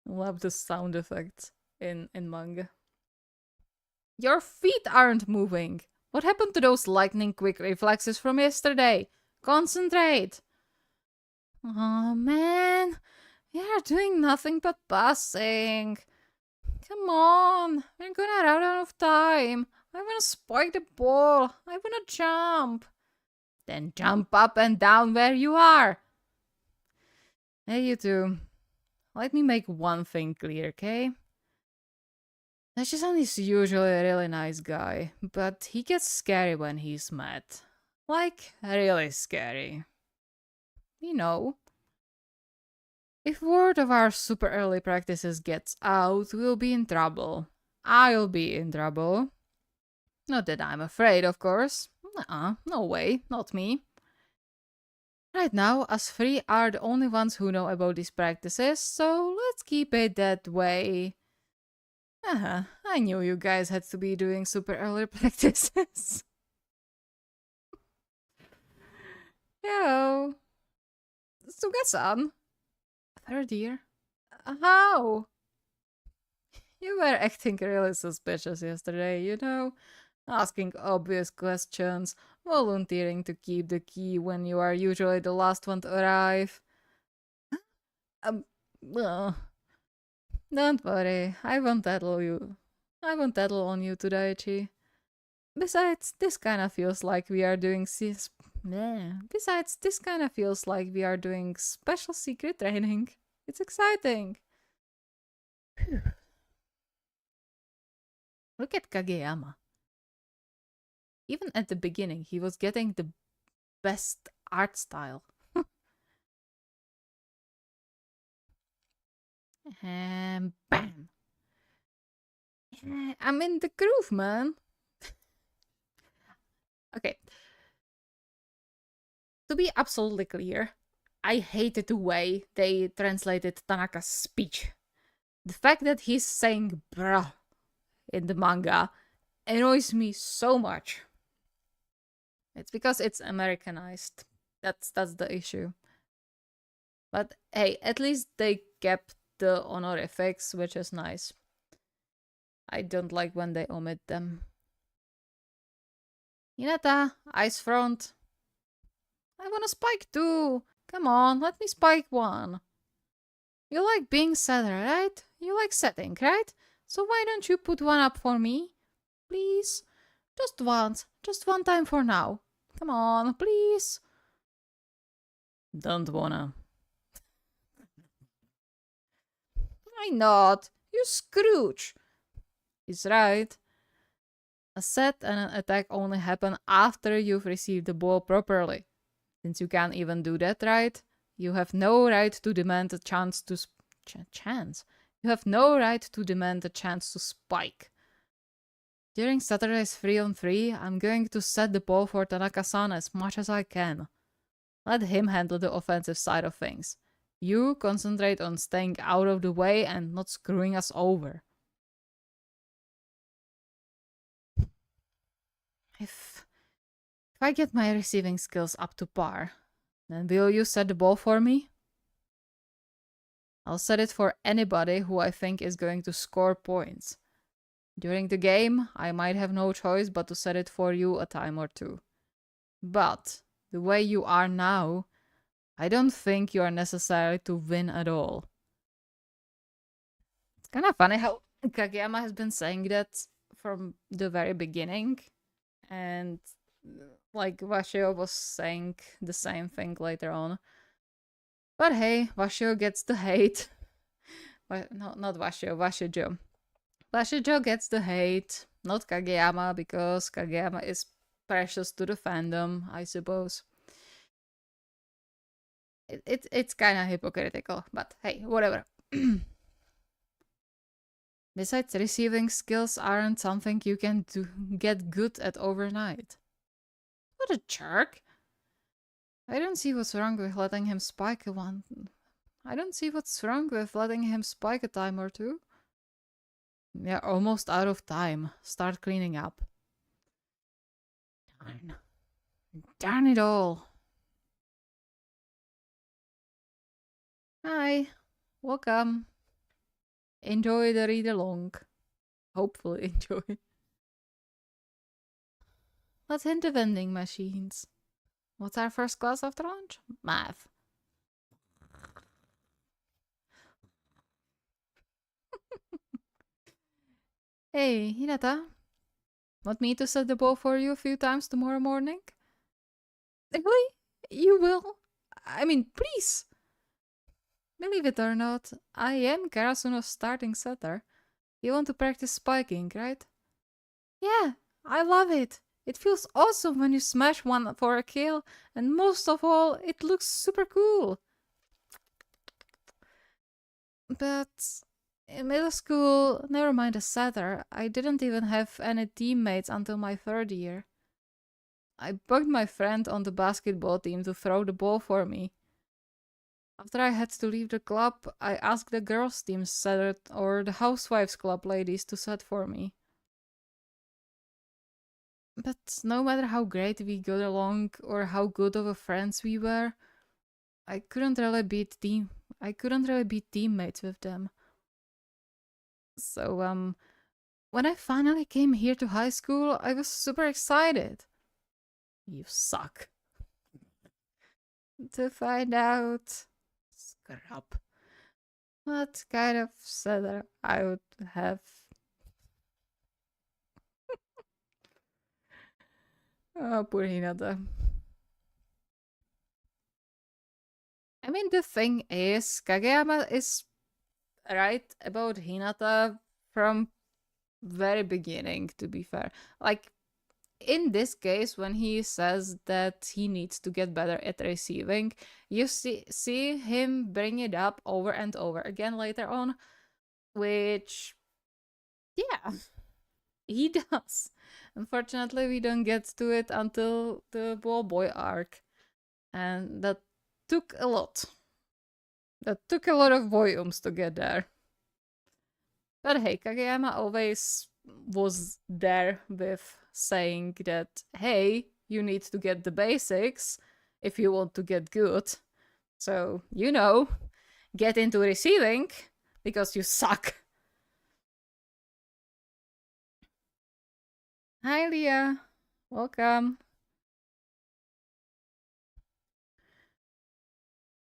Love the sound effects in manga. Your feet aren't moving. What happened to those lightning quick reflexes from yesterday? Concentrate! Oh man, you're doing nothing but passing. Come on, we're gonna run out of time. I wanna spike the ball. I wanna jump. Then jump up and down where you are. Hey, you two. Let me make one thing clear, okay? Tachi-san is usually a really nice guy, but he gets scary when he's mad. Like, really scary. You know. If word of our super early practices gets out, we'll be in trouble. I'll be in trouble. Not that I'm afraid, of course. No way, not me. Right now, us three are the only ones who know about these practices, so let's keep it that way. I knew you guys had to be doing super early practices. Yo. Suga-san. Third year? How? You were acting really suspicious yesterday, you know? Asking obvious questions, volunteering to keep the key when you are usually the last one to arrive. Well, don't worry, I won't tattle you. I won't tattle on you today, Chi. Besides, this kind of feels like we are doing special secret training. It's exciting. Phew. Look at Kageyama. Even at the beginning, he was getting the best art style. And bam! Yeah, I'm in the groove, man. Okay. To be absolutely clear, I hated the way they translated Tanaka's speech. The fact that he's saying bruh in the manga annoys me so much. It's because it's Americanized. That's the issue. But hey, at least they kept the honorifics, which is nice. I don't like when they omit them. Hinata, ice front. I wanna spike too. Come on, let me spike one. You like being setter, right? You like setting, right? So why don't you put one up for me? Please? Just once. Just one time for now. Come on, please. Don't wanna. Why not? You Scrooge. He's right. A set and an attack only happen after you've received the ball properly. Since you can't even do that right, you have no right to demand a chance to You have no right to demand a chance to spike. During Saturday's 3-on-3, I'm going to set the ball for Tanaka-san as much as I can. Let him handle the offensive side of things. You concentrate on staying out of the way and not screwing us over. If I get my receiving skills up to par, then will you set the ball for me? I'll set it for anybody who I think is going to score points. During the game, I might have no choice but to set it for you a time or two. But, the way you are now, I don't think you are necessary to win at all. It's kind of funny how Kageyama has been saying that from the very beginning. And like Washio was saying the same thing later on. But hey, Washio gets the hate. No, not Washio, Washijo. Washijo gets the hate, not Kageyama, because Kageyama is precious to the fandom, I suppose. It's kind of hypocritical, but hey, whatever. Besides, receiving skills aren't something you can get good at overnight. What a jerk! I don't see what's wrong with letting him spike one. I don't see what's wrong with letting him spike a time or two. Yeah, almost out of time. Start cleaning up. Darn. Darn it all. Hi, welcome. Enjoy the read along. Hopefully, enjoy. Let's hit the vending machines. What's our first class after lunch? Math. Hey, Hinata. Want me to set the ball for you a few times tomorrow morning? Really? You will? I mean, please. Believe it or not, I am Karasuno's starting setter. You want to practice spiking, right? Yeah, I love it. It feels awesome when you smash one for a kill, and most of all, it looks super cool. But in middle school, never mind a setter, I didn't even have any teammates until my third year. I bugged my friend on the basketball team to throw the ball for me. After I had to leave the club, I asked the girls' team setter or the housewives club ladies to set for me. But no matter how great we got along or how good of a friends we were, I couldn't really beat teammates with them. So when I finally came here to high school, I was super excited. You suck. To find out, scrap, what kind of setter I would have. Oh, poor Hinata. I mean, the thing is, Kageyama is right about Hinata from very beginning, to be fair. Like, in this case, when he says that he needs to get better at receiving, you see him bring it up over and over again later on, which, yeah, he does. Unfortunately, we don't get to it until the ball boy arc, and that took a lot. That took a lot of volumes to get there. But hey, Kageyama always was there with saying that, hey, you need to get the basics if you want to get good. So, get into receiving because you suck. Hi, Leah. Welcome.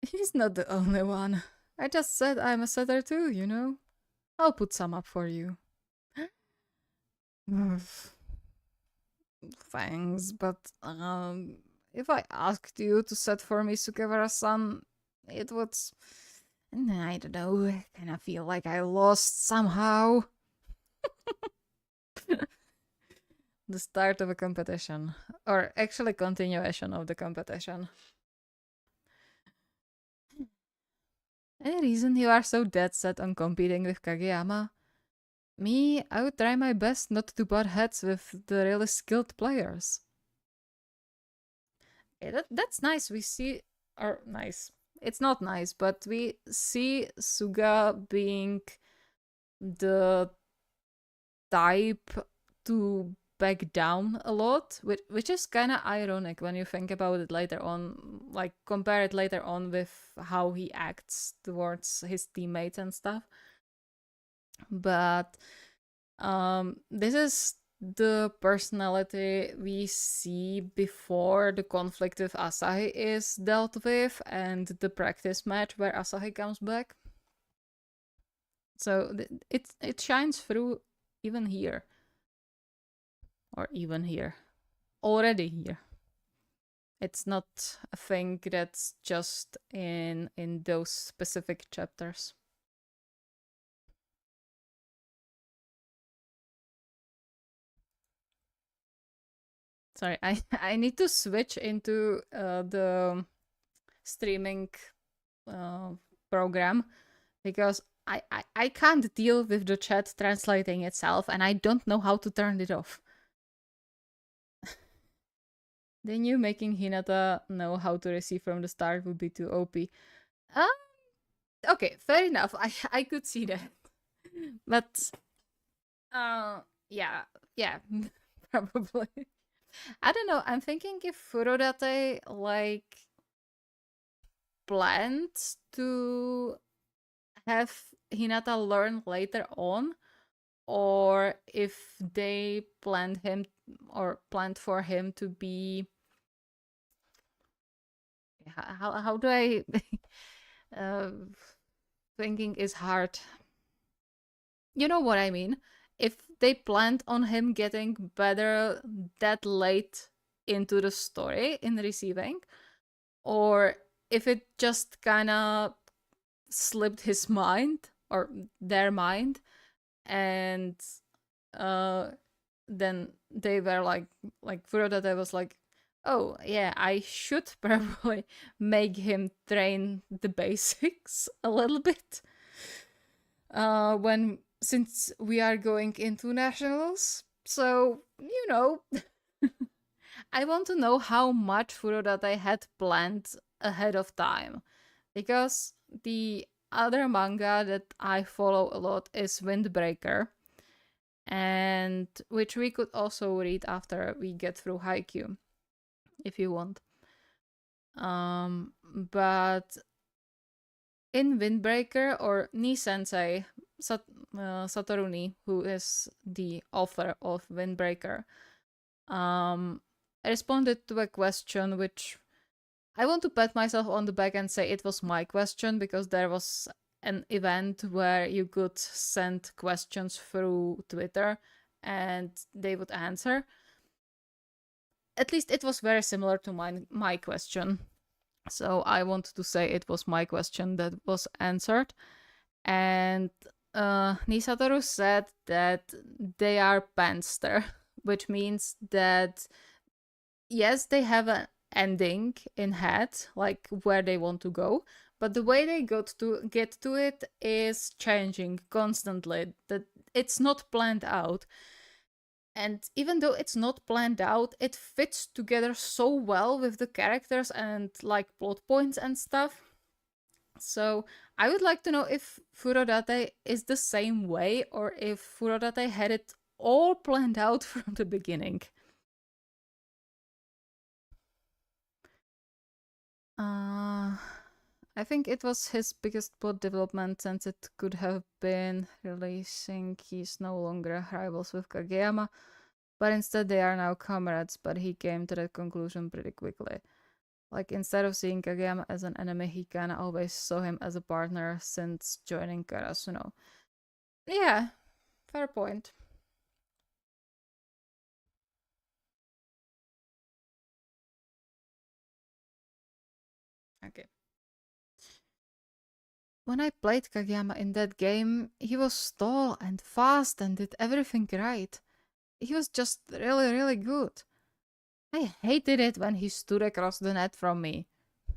He's not the only one. I just said I'm a setter too. I'll put some up for you. Thanks, but if I asked you to set for me Sukevara-san, it would. I don't know. I kind of feel like I lost somehow. The start of a competition, or actually continuation of the competition. Any reason you are so dead set on competing with Kageyama? Me, I would try my best not to butt heads with the really skilled players. Okay, that's nice. We see, or nice. It's not nice, but we see Suga being the type to back down a lot, which is kind of ironic when you think about it later on, like compare it later on with how he acts towards his teammates and stuff. But this is the personality we see before the conflict with Asahi is dealt with and the practice match where Asahi comes back. So it shines through even here. Or even here. Already here. It's not a thing that's just in those specific chapters. Sorry, I need to switch into the streaming program because I can't deal with the chat translating itself and I don't know how to turn it off. Then you making Hinata know how to receive from the start would be too OP. Okay, fair enough. I could see that. But yeah, probably. I don't know. I'm thinking if Furodate like planned to have Hinata learn later on, or if they planned him or planned for him to be how do I uh, thinking is hard. You know what I mean? If they planned on him getting better that late into the story in receiving, or if it just kind of slipped his mind or their mind, and uh then they were like Furodate was like, oh yeah, I should probably make him train the basics a little bit when since we are going into nationals. So I want to know how much Furodate had planned ahead of time, because the other manga that I follow a lot is Windbreaker, and which we could also read after we get through HAIKYUU if you want. But in Windbreaker, or Ni Sensei Satoru Ni, who is the author of Windbreaker, responded to a question which I want to pat myself on the back and say it was my question, because there was an event where you could send questions through Twitter and they would answer. At least it was very similar to my question. So I want to say it was my question that was answered. And Nisatoru said that they are panster, which means that yes, they have an ending in head, like where they want to go, but the way they get to it is changing constantly. That it's not planned out. And even though it's not planned out, it fits together so well with the characters and like plot points and stuff. So I would like to know if Furodate is the same way, or if Furodate had it all planned out from the beginning. I think it was his biggest plot development, since it could have been releasing he's no longer rivals with Kageyama, but instead they are now comrades, but he came to that conclusion pretty quickly. Like, instead of seeing Kageyama as an enemy, he kinda always saw him as a partner since joining Karasuno. Yeah, fair point. Okay. When I played Kageyama in that game, he was tall and fast and did everything right. He was just really, really good. I hated it when he stood across the net from me.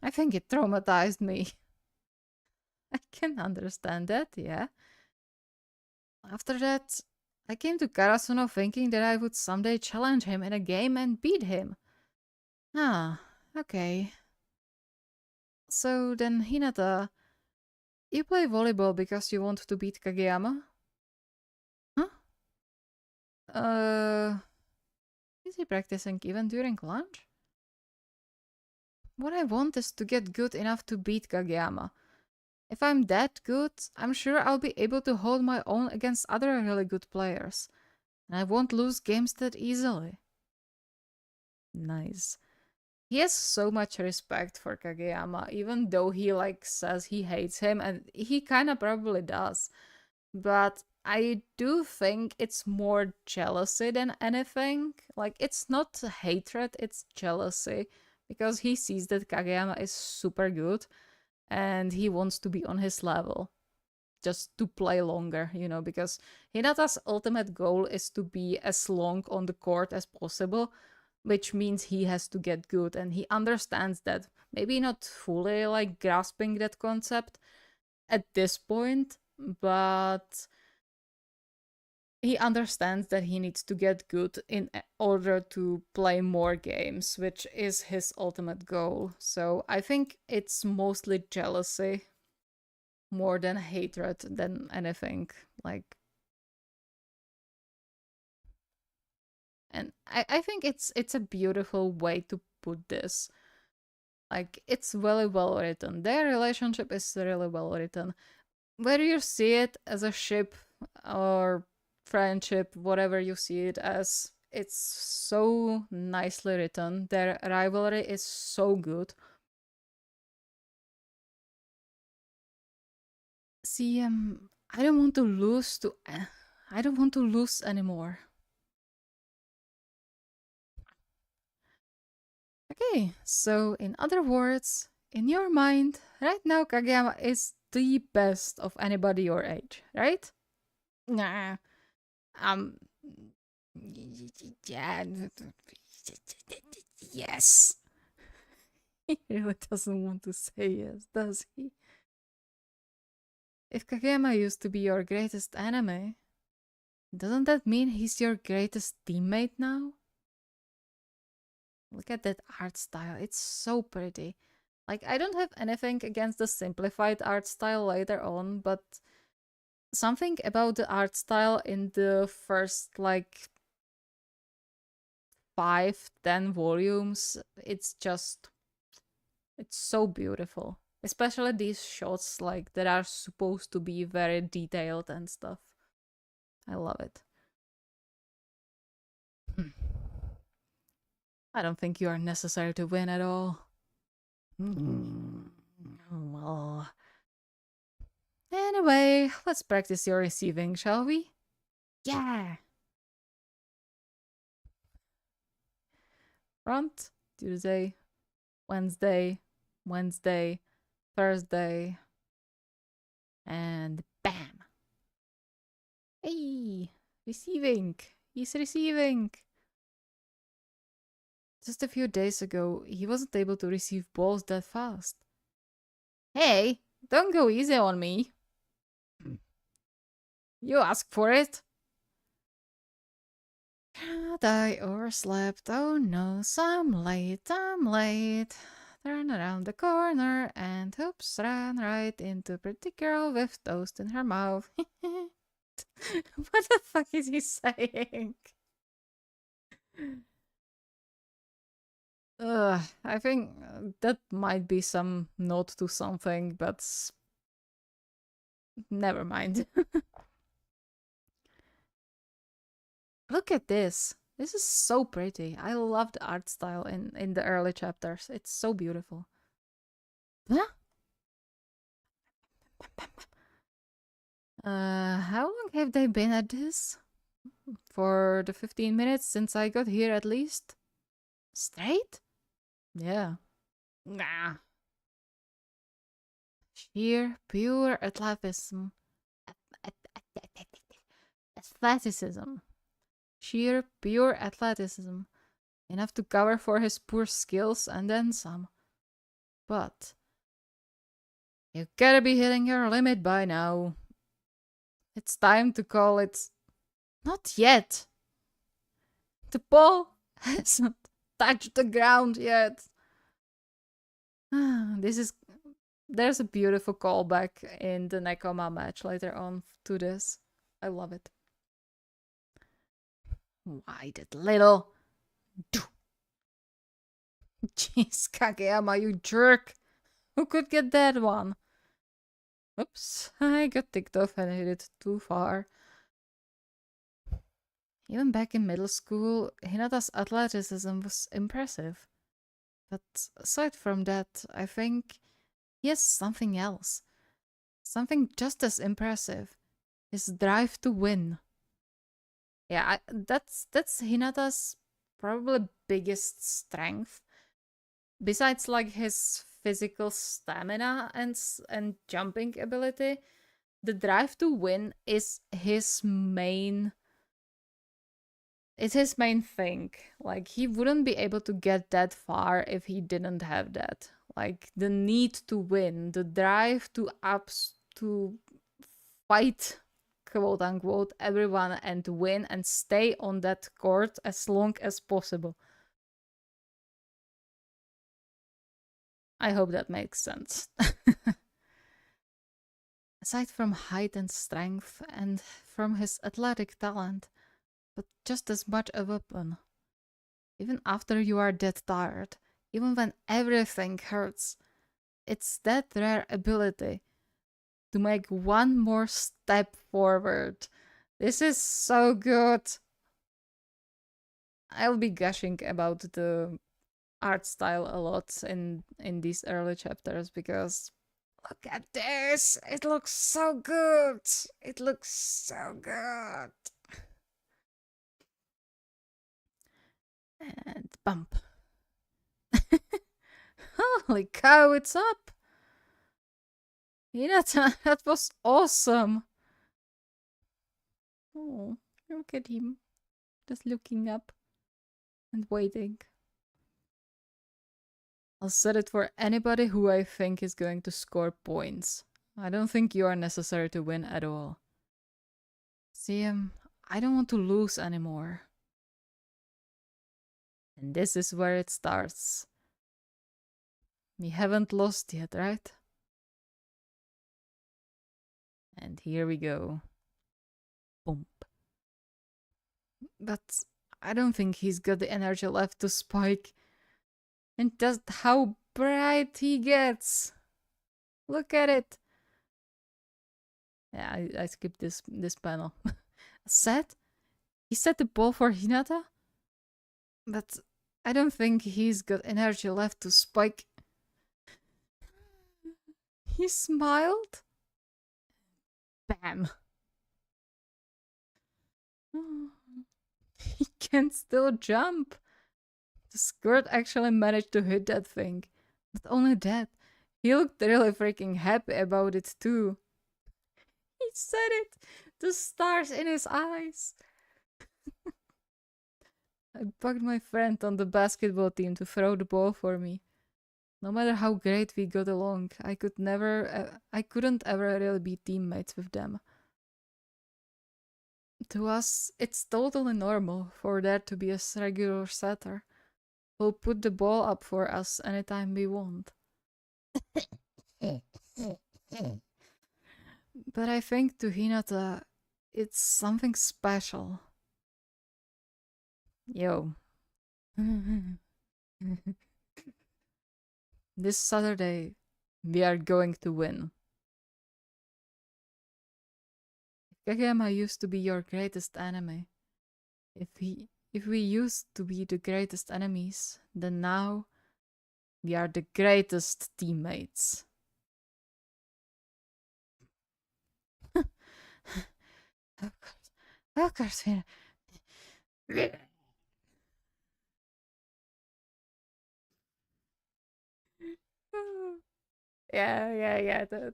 I think it traumatized me. I can understand that, yeah. After that, I came to Karasuno thinking that I would someday challenge him in a game and beat him. Ah, okay. So then, Hinata, you play volleyball because you want to beat Kageyama? Huh? Is he practicing even during lunch? What I want is to get good enough to beat Kageyama. If I'm that good, I'm sure I'll be able to hold my own against other really good players. And I won't lose games that easily. Nice. He has so much respect for Kageyama, even though he says he hates him, and he kinda probably does. But I do think it's more jealousy than anything. Like, it's not hatred, it's jealousy. Because he sees that Kageyama is super good and he wants to be on his level. Just to play longer, because Hinata's ultimate goal is to be as long on the court as possible, which means he has to get good, and he understands that. Maybe not fully grasping that concept at this point, but he understands that he needs to get good in order to play more games, which is his ultimate goal. So I think it's mostly jealousy more than hatred than anything. And I think it's a beautiful way to put this. Like, it's really well written. Their relationship is really well written. Whether you see it as a ship or friendship, whatever you see it as, it's so nicely written. Their rivalry is so good. See, I don't want to lose to. I don't want to lose anymore. Okay, so in other words, in your mind, right now Kageyama is the best of anybody your age, right? Nah. Um. Yeah. Yes. He really doesn't want to say yes, does he? If Kageyama used to be your greatest enemy, doesn't that mean he's your greatest teammate now? Look at that art style. It's so pretty. Like, I don't have anything against the simplified art style later on, but something about the art style in the first, like, 5, 10 volumes, it's just, it's so beautiful. Especially these shots, like, that are supposed to be very detailed and stuff. I love it. I don't think you are necessary to win at all. Well. Anyway, let's practice your receiving, shall we? Yeah! Front, Tuesday, Wednesday, Wednesday, Thursday, and bam! Hey! Receiving! He's receiving! Just a few days ago, he wasn't able to receive balls that fast. Hey! Don't go easy on me! You asked for it! God, I overslept. Oh no, so I'm late, I'm late. Turn around the corner and oops, ran right into pretty girl with toast in her mouth. What the fuck is he saying? I think that might be some note to something, but never mind. Look at this. This is so pretty. I love the art style in the early chapters. It's so beautiful. Huh? How long have they been at this? For the 15 minutes since I got here at least? Straight? Yeah. Nah. Sheer, pure athleticism. Athleticism. Sheer, pure athleticism. Enough to cover for his poor skills and then some. But you gotta be hitting your limit by now. It's time to call it. Not yet. The ball hasn't touched the ground yet. This is. There's a beautiful callback in the Nekoma match later on to this. I love it. Why that little. Jeez, Kageyama, you jerk. Who could get that one? Oops, I got ticked off and hit it too far. Even back in middle school, Hinata's athleticism was impressive. But aside from that, I think he has something else. Something just as impressive. His drive to win. Yeah, that's Hinata's probably biggest strength. Besides like his physical stamina and jumping ability, the drive to win is his main. It's his main thing. Like, he wouldn't be able to get that far if he didn't have that. Like, the need to win, the drive to fight, quote unquote, everyone and win and stay on that court as long as possible. I hope that makes sense. Aside from height and strength and from his athletic talent, but just as much a weapon. Even after you are dead tired, even when everything hurts. It's that rare ability to make one more step forward. This is so good. I'll be gushing about the art style a lot in these early chapters because look at this. It looks so good. It looks so good. And bump. Holy cow, it's up. Hinata, that was awesome. Oh, look at him. Just looking up and waiting. I'll set it for anybody who I think is going to score points. I don't think you are necessary to win at all. See, I don't want to lose anymore. And this is where it starts. We haven't lost yet, right? And here we go. Boom. But I don't think he's got the energy left to spike. And just how bright he gets. Look at it. Yeah, I skipped this panel. Set? He set the ball for Hinata? But I don't think he's got energy left to spike. He smiled? Bam. He can still jump. The skirt actually managed to hit that thing. Not only that, he looked really freaking happy about it too. He said it! The stars in his eyes! I bugged my friend on the basketball team to throw the ball for me. No matter how great we got along, I couldn't ever really be teammates with them. To us, it's totally normal for there to be a regular setter who'll put the ball up for us anytime we want. But I think to Hinata, it's something special. Yo. This Saturday, we are going to win. Kageyama used to be your greatest enemy. If we used to be the greatest enemies, then now we are the greatest teammates. Of course. Yeah.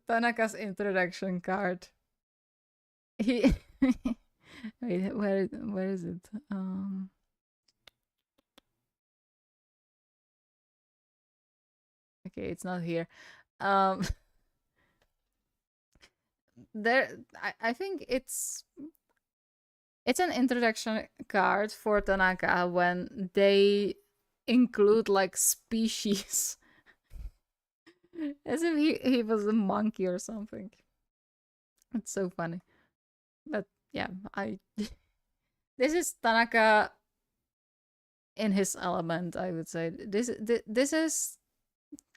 Tanaka's introduction card. He wait, where is it? Okay, it's not here. There, I think it's an introduction card for Tanaka when they include like species. As if he was a monkey or something. It's so funny. But yeah, this is Tanaka in his element, I would say. This is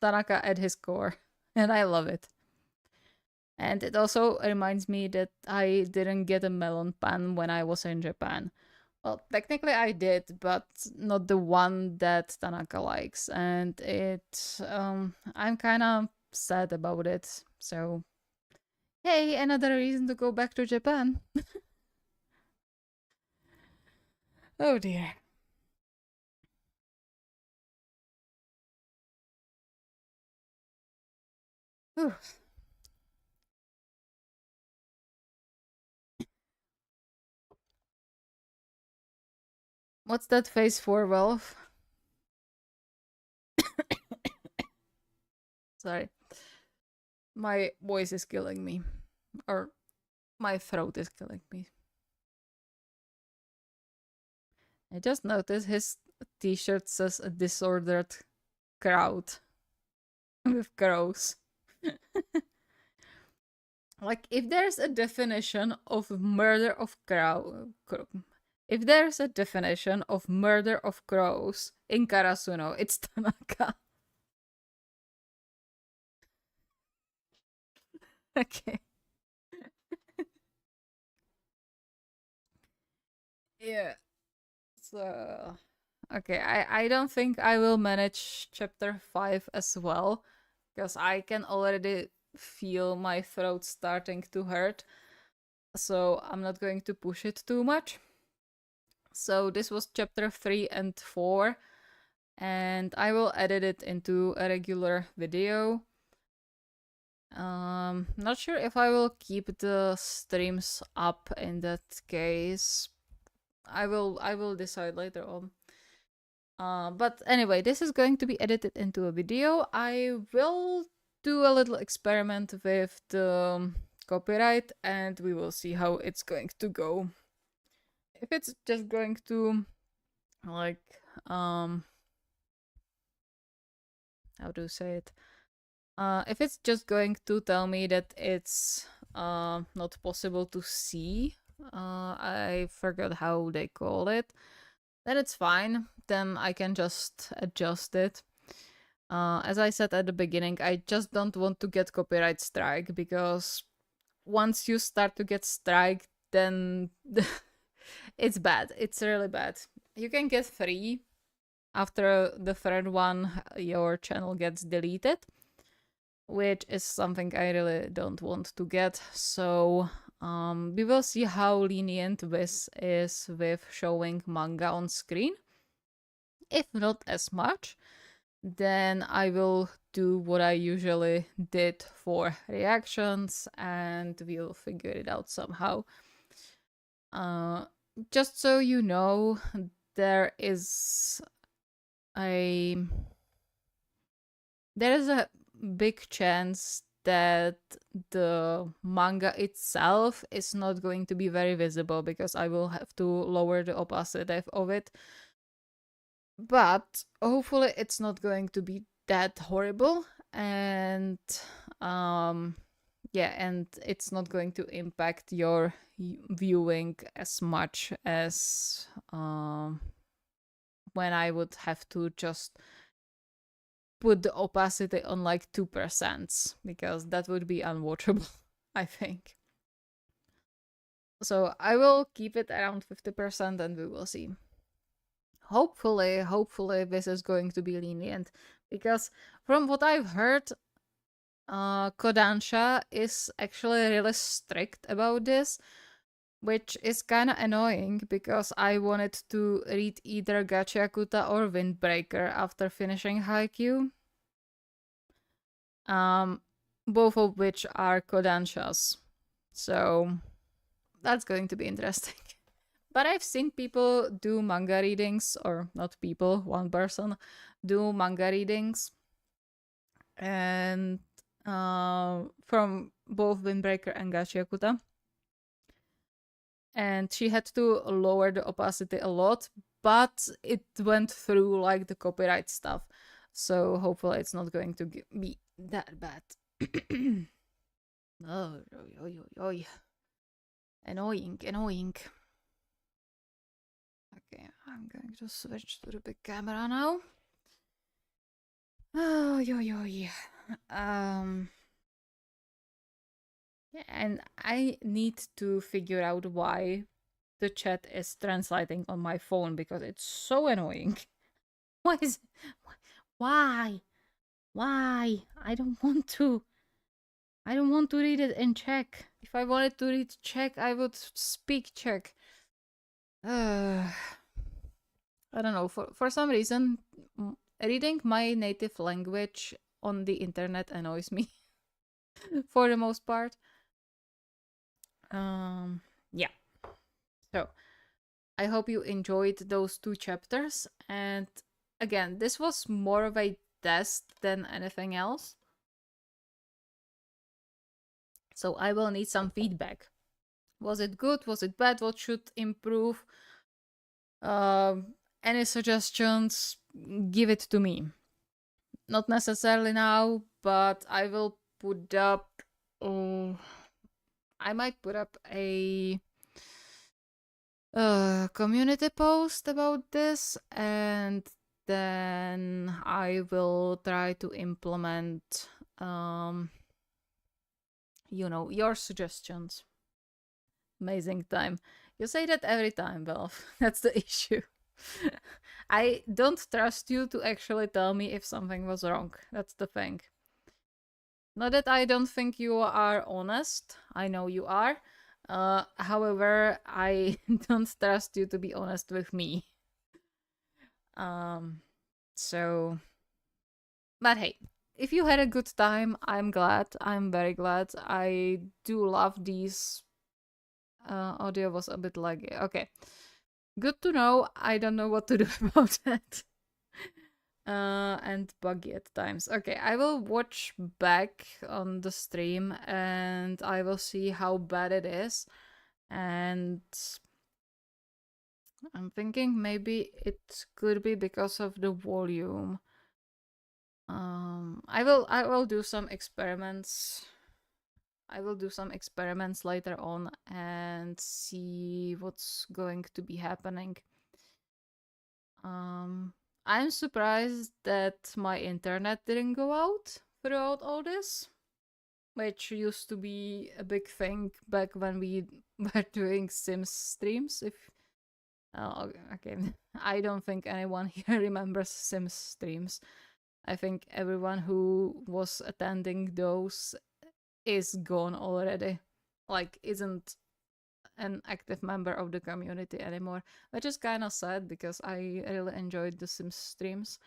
Tanaka at his core, and I love it. And it also reminds me that I didn't get a melon pan when I was in Japan. Well, technically I did, but not the one that Tanaka likes. And I'm kind of sad about it. So, hey, another reason to go back to Japan. Oh dear. Whew. What's that face for, Wolf? Sorry. My voice is killing me. Or my throat is killing me. I just noticed his t-shirt says a disordered crowd with crows. Like, if there's a definition of murder of crow, If there's a definition of murder of crows in Karasuno, it's Tanaka. Okay. Yeah. So okay, I don't think I will manage chapter 5 as well because I can already feel my throat starting to hurt. So I'm not going to push it too much. So this was chapter 3 and 4, and I will edit it into a regular video. Not sure if I will keep the streams up in that case. I will decide later on. But anyway, this is going to be edited into a video. I will do a little experiment with the copyright, and we will see how it's going to go. If it's just going to like how to say it, if it's just going to tell me that it's not possible to see, I forgot how they call it, then it's fine. Then I can just adjust it. As I said at the beginning, I just don't want to get copyright strike, because once you start to get strike, then it's bad. It's really bad. You can get free. After the third one, your channel gets deleted, which is something I really don't want to get. So we will see how lenient this is with showing manga on screen. If not as much, then I will do what I usually did for reactions, and we'll figure it out somehow. Just so you know, there is a big chance that the manga itself is not going to be very visible, because I will have to lower the opacity of it. But hopefully it's not going to be that horrible, and yeah, and it's not going to impact your viewing as much as when I would have to just put the opacity on like 2%, because that would be unwatchable, I think. So I will keep it around 50% and we will see. Hopefully this is going to be lenient, because from what I've heard, Kodansha is actually really strict about this, which is kind of annoying, because I wanted to read either Gachiakuta or Windbreaker after finishing HAIKYUU. Both of which are Kodanshas. So that's going to be interesting. But I've seen people do manga readings, or not people, one person do manga readings, and from both Windbreaker and Gachiakuta. And she had to lower the opacity a lot, but it went through like the copyright stuff. So hopefully it's not going to be that bad. Oh, annoying. Okay, I'm going to switch to the big camera now. Oh, yeah. And I need to figure out why the chat is translating on my phone, because it's so annoying. Why is why? I don't want to. I don't want to read it in Czech. If I wanted to read Czech, I would speak Czech. I don't know. For some reason, reading my native language on the internet annoys me. For the most part. Yeah. So I hope you enjoyed those 2 chapters. And again, this was more of a test than anything else. So I will need some feedback. Was it good? Was it bad? What should improve? Any suggestions? Give it to me. Not necessarily now, but I will put up... I might put up a community post about this, and then I will try to implement, um, your suggestions. Amazing time. You say that every time, Belf. That's the issue. I don't trust you to actually tell me if something was wrong. That's the thing. Not that I don't think you are honest. I know you are. However, I don't trust you to be honest with me. Um, so, but hey, if you had a good time, I'm glad. I'm very glad. I do love these. Audio was a bit laggy. Okay, good to know. I don't know what to do about that. And buggy at times. Okay, I will watch back on the stream and I will see how bad it is. And I'm thinking maybe it could be because of the volume. I will do some experiments. I will do some experiments later on and see what's going to be happening. Um, I'm surprised that my internet didn't go out throughout all this, which used to be a big thing back when we were doing Sims streams. If okay, I don't think anyone here remembers Sims streams. I think everyone who was attending those is gone already. Like, isn't an active member of the community anymore, which is kind of sad because I really enjoyed the Sims streams.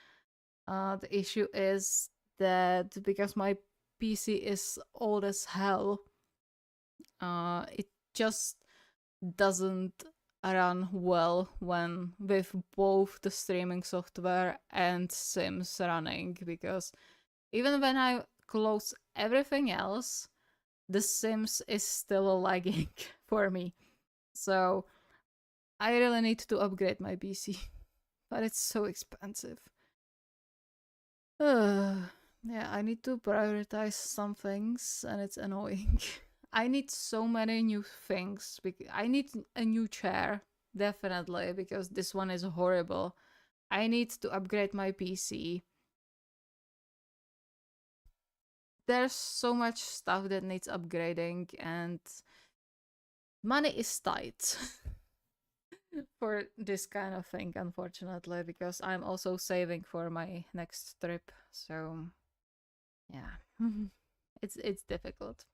The issue is that because my PC is old as hell, it just doesn't run well when with both the streaming software and Sims running, because even when I close everything else, the Sims is still lagging for me. So I really need to upgrade my PC, but it's so expensive. Yeah, I need to prioritize some things, and it's annoying. I need so many new things. I need a new chair, definitely, because this one is horrible. I need to upgrade my PC. There's so much stuff that needs upgrading, and money is tight for this kind of thing, unfortunately, because I'm also saving for my next trip. So yeah, it's difficult.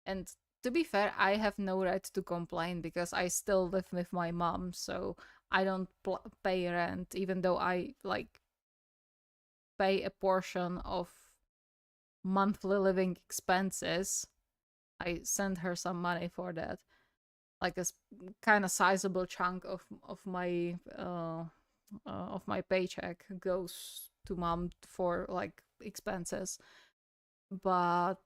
And to be fair, I have no right to complain because I still live with my mom, so I don't pay rent, even though I like pay a portion of monthly living expenses. I send her some money for that, like a kind of sizable chunk of my paycheck goes to mom for like expenses, but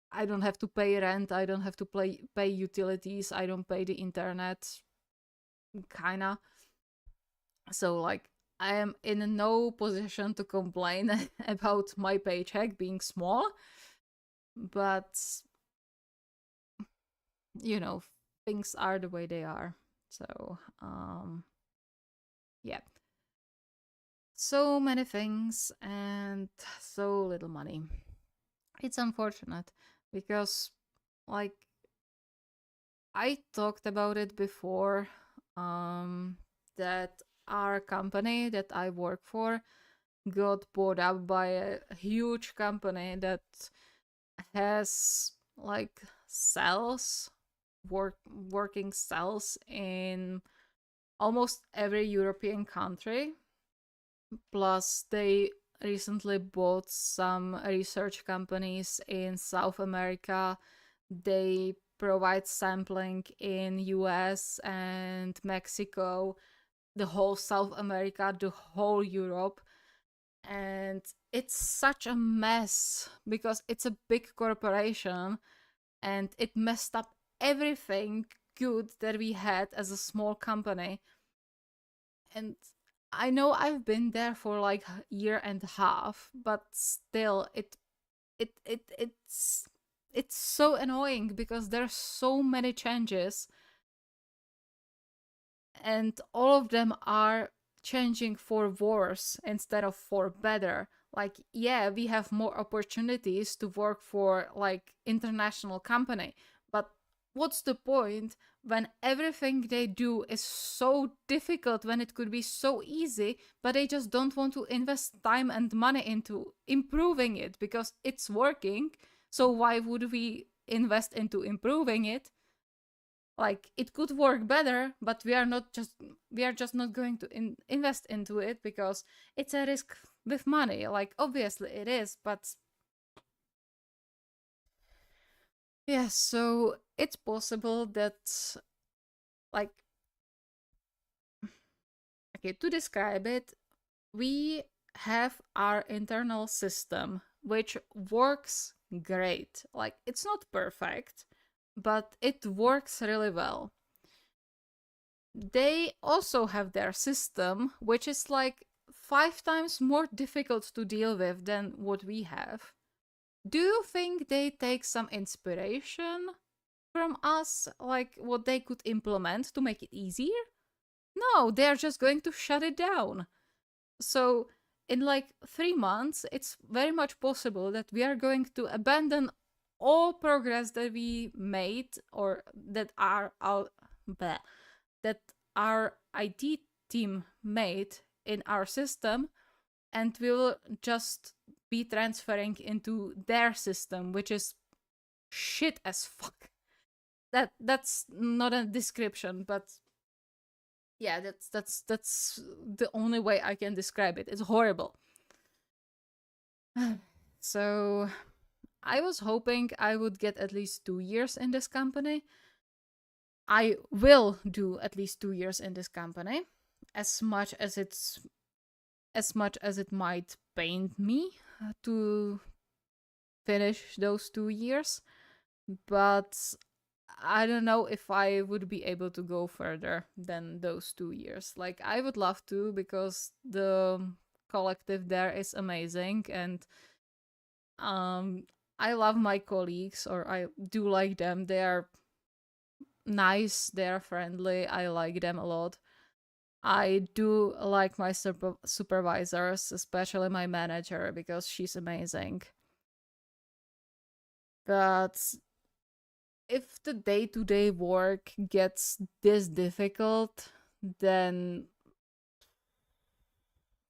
I don't have to pay rent. I don't have to pay utilities. I don't pay the internet, kinda. So like I am in no position to complain about my paycheck being small, but you know, things are the way they are. So yeah. So many things and so little money. It's unfortunate because like I talked about it before, that our company that I work for got bought up by a huge company that has like cells, working cells in almost every European country. Plus, they recently bought some research companies in South America. They provide sampling in US and Mexico, the whole South America, the whole Europe. And it's such a mess because it's a big corporation and it messed up everything good that we had as a small company. And I know I've been there for like a year and a half, but still it's so annoying because there's so many changes and all of them are changing for worse instead of for better. Like, yeah, we have more opportunities to work for like international company, but what's the point when everything they do is so difficult when it could be so easy, but they just don't want to invest time and money into improving it because it's working. So why would we invest into improving it? Like, it could work better, but we are just not going to invest into it because it's a risk with money. Like, obviously it is, but yeah, so it's possible that, like, okay, to describe it, we have our internal system which works great. Like, it's not perfect, but it works really well. They also have their system, which is like 5 times more difficult to deal with than what we have. Do you think they take some inspiration from us, like what they could implement to make it easier? No, they're just going to shut it down. So, in like 3 months, it's very much possible that we are going to abandon all progress that we made or that bleh, that our IT team made in our system, and we will just be transferring into their system, which is shit as fuck. That's not a description, but yeah, that's the only way I can describe it. It's horrible. So I was hoping I would get at least 2 years in this company. I will do at least 2 years in this company, as much as it might pain me to finish those 2 years. But I don't know if I would be able to go further than those 2 years. Like, I would love to because the collective there is amazing, and um I love my colleagues, or I do like them. They are nice, they are friendly. I like them a lot. I do like my supervisors, especially my manager, because she's amazing. But if the day-to-day work gets this difficult, then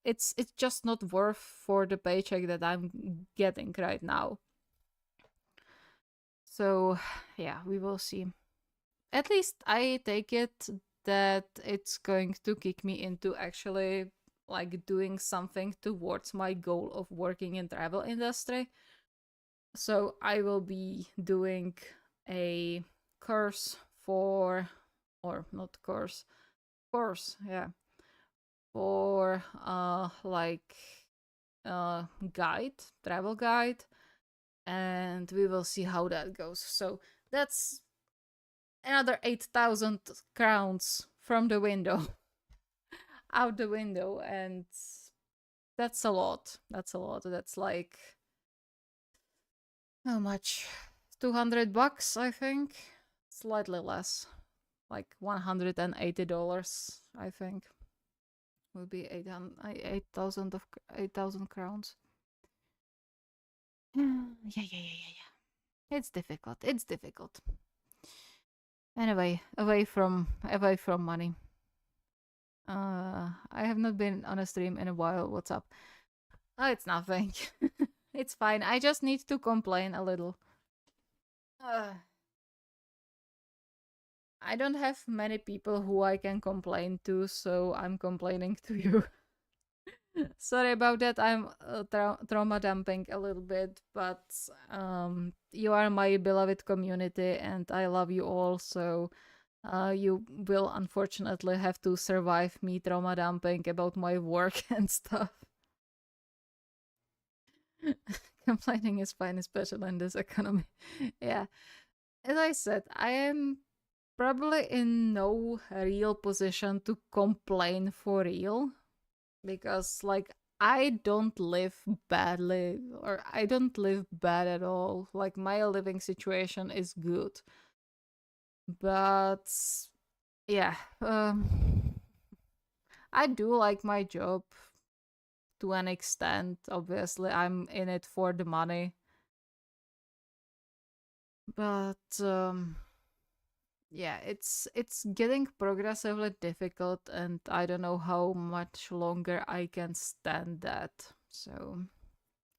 it's just not worth for the paycheck that I'm getting right now. So, yeah, we will see. At least I take it that it's going to kick me into actually like doing something towards my goal of working in travel industry. So I will be doing a course for, or not course, yeah, for like guide, travel guide, and we will see how that goes. So that's another 8,000 crowns from the window, out the window, and that's a lot. That's a lot. That's like how much? 200 bucks, I think. Slightly less. Like $180, I think. Would be 8,000 of 8,000 crowns. Yeah. It's difficult. It's difficult. Anyway, away from money. I have not been on a stream in a while. What's up? Oh, it's nothing. It's fine. I just need to complain a little. Uh, I don't have many people who I can complain to, so I'm complaining to you. Sorry about that. I'm trauma dumping a little bit, but you are my beloved community, and I love you all. So you will unfortunately have to survive me trauma dumping about my work and stuff. Complaining is fine, especially in this economy. Yeah. As I said, I am probably in no real position to complain for real because, like, I don't live badly, or I don't live bad at all. Like, my living situation is good. But yeah, I do like my job to an extent. Obviously, I'm in it for the money, but yeah, it's getting progressively difficult, and I don't know how much longer I can stand that. So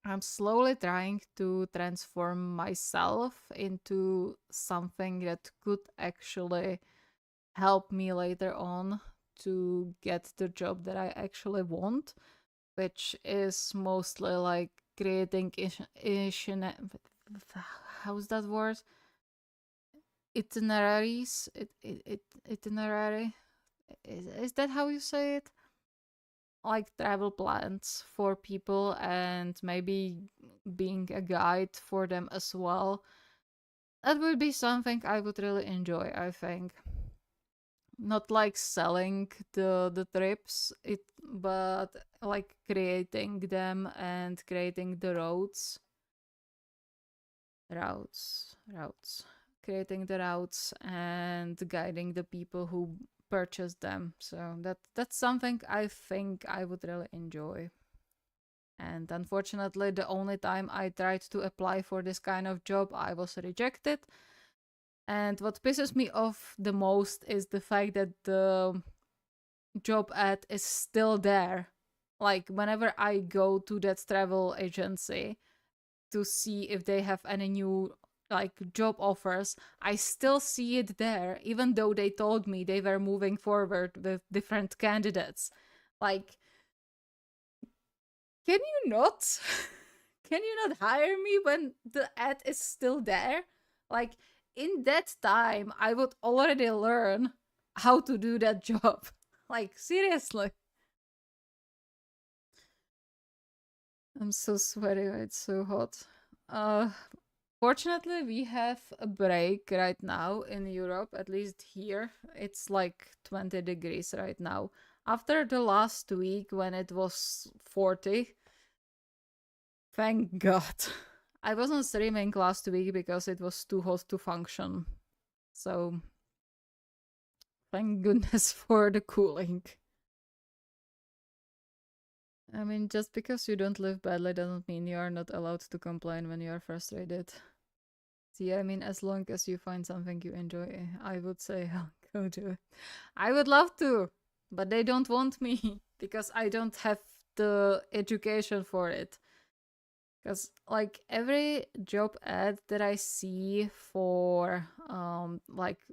I'm slowly trying to transform myself into something that could actually help me later on to get the job that I actually want, which is mostly like creating how's that word? Itineraries. Itinerary. Is that how you say it? Like travel plans for people and maybe being a guide for them as well. That would be something I would really enjoy, I think. Not like selling the trips, but like creating them and creating the routes, creating the routes and guiding the people who purchase them. So that's something I think I would really enjoy. And unfortunately, the only time I tried to apply for this kind of job, I was rejected. And what pisses me off the most is the fact that the job ad is still there. Like, whenever I go to that travel agency to see if they have any new like job offers, I still see it there, even though they told me they were moving forward with different candidates. Like, can you not? Can you not hire me when the ad is still there? Like, in that time, I would already learn how to do that job. Like, seriously. I'm so sweaty. It's so hot. Uh, Fortunately, we have a break right now in Europe, at least here. It's like 20 degrees right now. After the last week when it was 40, thank God. I wasn't streaming last week because it was too hot to function. So, thank goodness for the cooling. I mean, just because you don't live badly doesn't mean you are not allowed to complain when you are frustrated. See, I mean, as long as you find something you enjoy, I would say go do it. I would love to, but they don't want me because I don't have the education for it. Because like every job ad that I see for like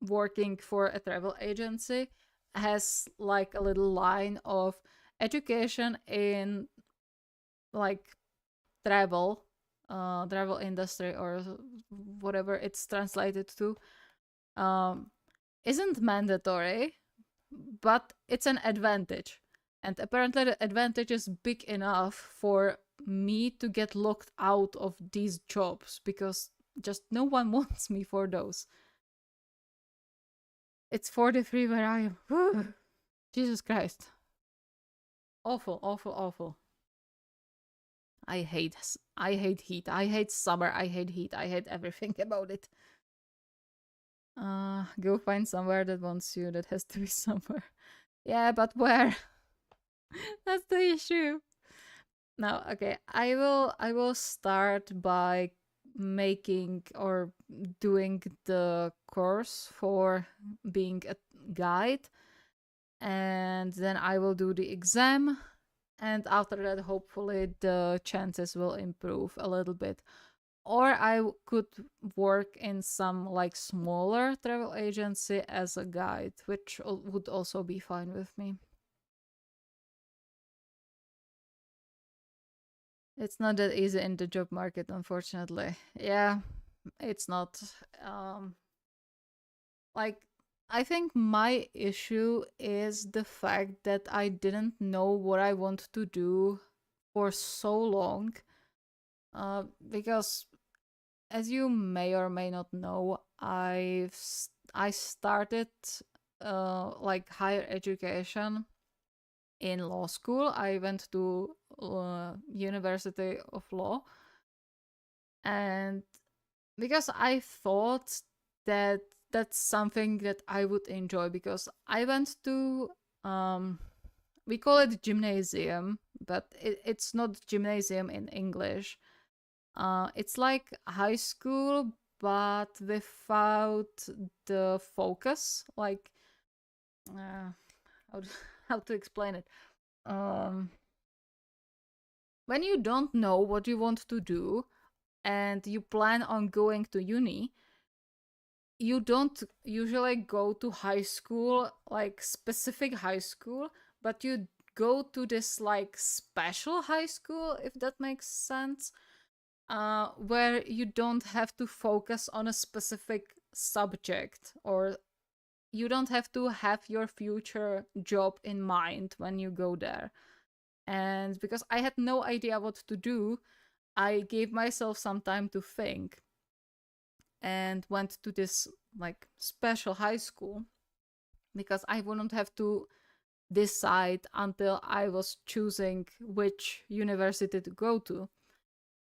working for a travel agency has like a little line of education in like travel travel industry or whatever it's translated to, um isn't mandatory, but it's an advantage. And apparently the advantage is big enough for me to get locked out of these jobs because just no one wants me for those. It's 43 where I am. Jesus Christ. Awful, awful, awful. I hate heat. I hate summer. I hate heat. I hate everything about it. Go find somewhere that wants you. That has to be somewhere. Yeah, but where? That's the issue. Now, okay, I will start by making or doing the course for being a guide, and then I will do the exam, and after that hopefully the chances will improve a little bit. Or could work in some like smaller travel agency as a guide, which would also be fine with me. It's not that easy in the job market, unfortunately. Yeah, it's not. Um, like, I think my issue is the fact that I didn't know what I want to do for so long. Because, as you may or may not know, I started like higher education in law school. I went to University of Law, and because I thought that that's something that I would enjoy, because I went to um we call it gymnasium, but it's not gymnasium in English. It's like high school, but without the focus. Like, how to, how to explain it? Um, when you don't know what you want to do and you plan on going to uni, you don't usually go to high school, like specific high school, but you go to this like special high school, if that makes sense, where you don't have to focus on a specific subject, or you don't have to have your future job in mind when you go there. And because I had no idea what to do, I gave myself some time to think and went to this like special high school because I wouldn't have to decide until I was choosing which university to go to.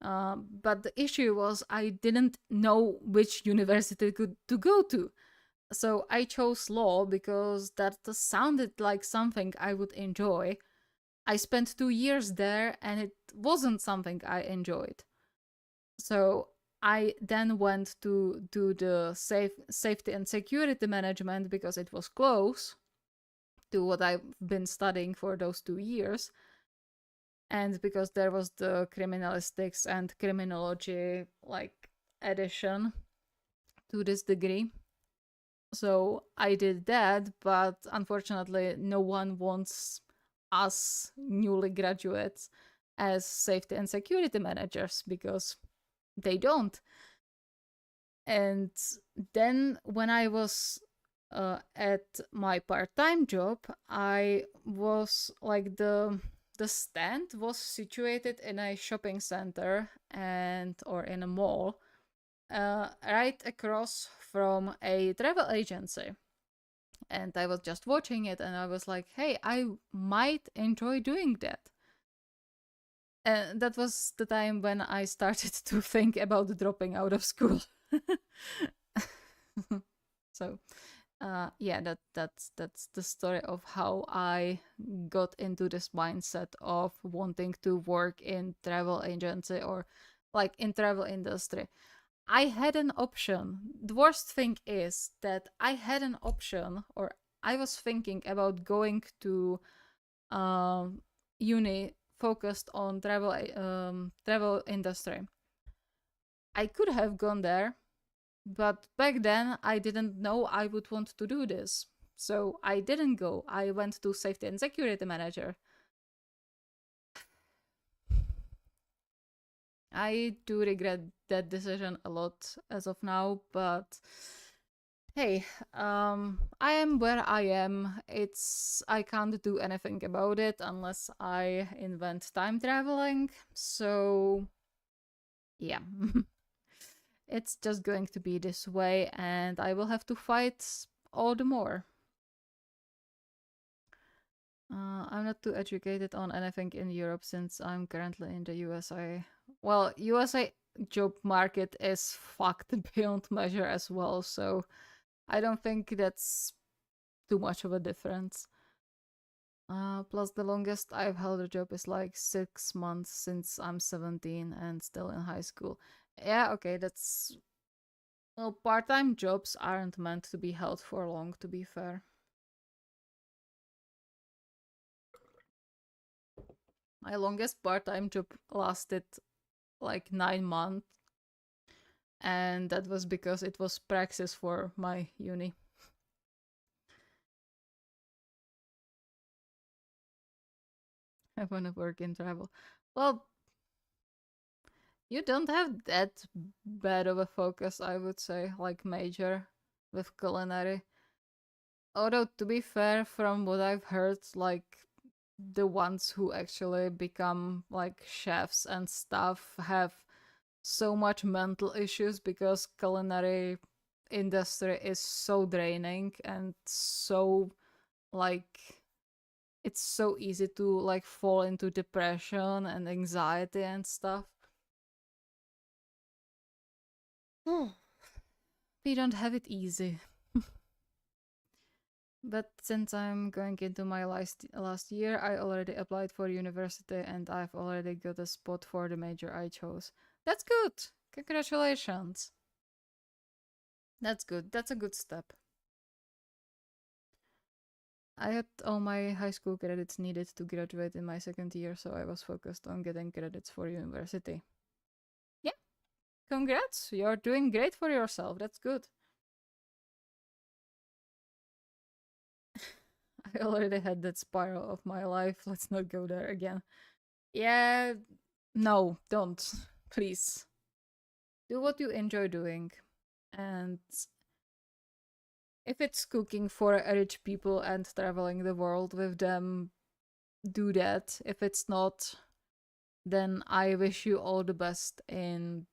But the issue was I didn't know which university to go to. So I chose law because that sounded like something I would enjoy. I spent 2 years there and it wasn't something I enjoyed. So I then went to do the safety and security management because it was close to what I've been studying for those 2 years. And because there was the criminalistics and criminology like addition to this degree. So I did that, but unfortunately, no one wants us newly graduates as safety and security managers because they don't. And then when I was at my part-time job, I was like the stand was situated in a shopping center and or in a mall, right across from a travel agency. And I was just watching it and I was like, hey, I might enjoy doing that. And that was the time when I started to think about dropping out of school. So yeah, that's the story of how I got into this mindset of wanting to work in travel agency or like in travel industry. I had an option. The worst thing is that I had an option, or I was thinking about going to uni focused on travel industry. I could have gone there, but back then I didn't know I would want to do this. So I didn't go. I went to safety and security manager. I do regret that decision a lot as of now, but hey, I am where I am. I can't do anything about it unless I invent time traveling. So yeah. It's just going to be this way and I will have to fight all the more. I'm not too educated on anything in Europe since I'm currently in the USA. Well, USA job market is fucked beyond measure as well, so I don't think that's too much of a difference. Plus, the longest I've held a job is like 6 months since I'm 17 and still in high school. Yeah, okay, that's. Well, part time jobs aren't meant to be held for long, to be fair. My longest part time job lasted like 9 months, and that was because it was praxis for my uni. I want to work in travel. Well, you don't have that bad of a focus, I would say, like major with culinary. Although, to be fair, from what I've heard, like the ones who actually become like chefs and stuff have so much mental issues because culinary industry is so draining and so like it's so easy to like fall into depression and anxiety and stuff. We don't have it easy. But since I'm going into my last year, I already applied for university and I've already got a spot for the major I chose. That's good. Congratulations. That's good. That's a good step. I had all my high school credits needed to graduate in my second year, so I was focused on getting credits for university. Yeah, congrats. You're doing great for yourself. That's good. I already had that spiral of my life. Let's not go there again. Yeah, no, don't. Please. Do what you enjoy doing. And if it's cooking for rich people and traveling the world with them, do that. If it's not, then I wish you all the best in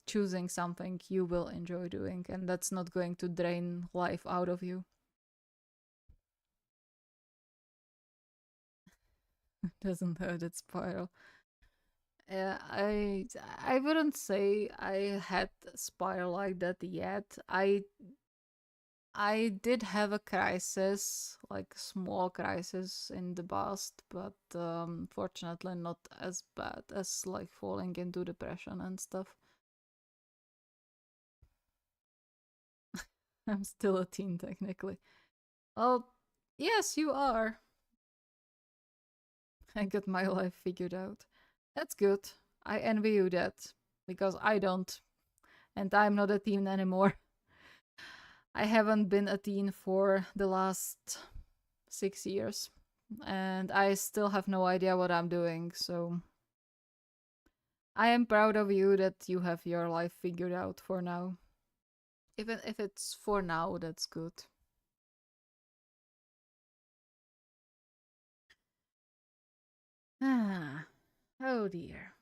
choosing something you will enjoy doing and that's not going to drain life out of you. Doesn't hurt that spiral. I wouldn't say I had a spiral like that yet. I did have a crisis, like small crisis in the past, but fortunately not as bad as like falling into depression and stuff. I'm still a teen technically. Well, yes, you are. I got my life figured out. That's good. I envy you that because I don't, and I'm not a teen anymore. I haven't been a teen for the last 6 years, and I still have no idea what I'm doing, so I am proud of you that you have your life figured out for now. Even if it's for now, that's good. Ah, oh dear.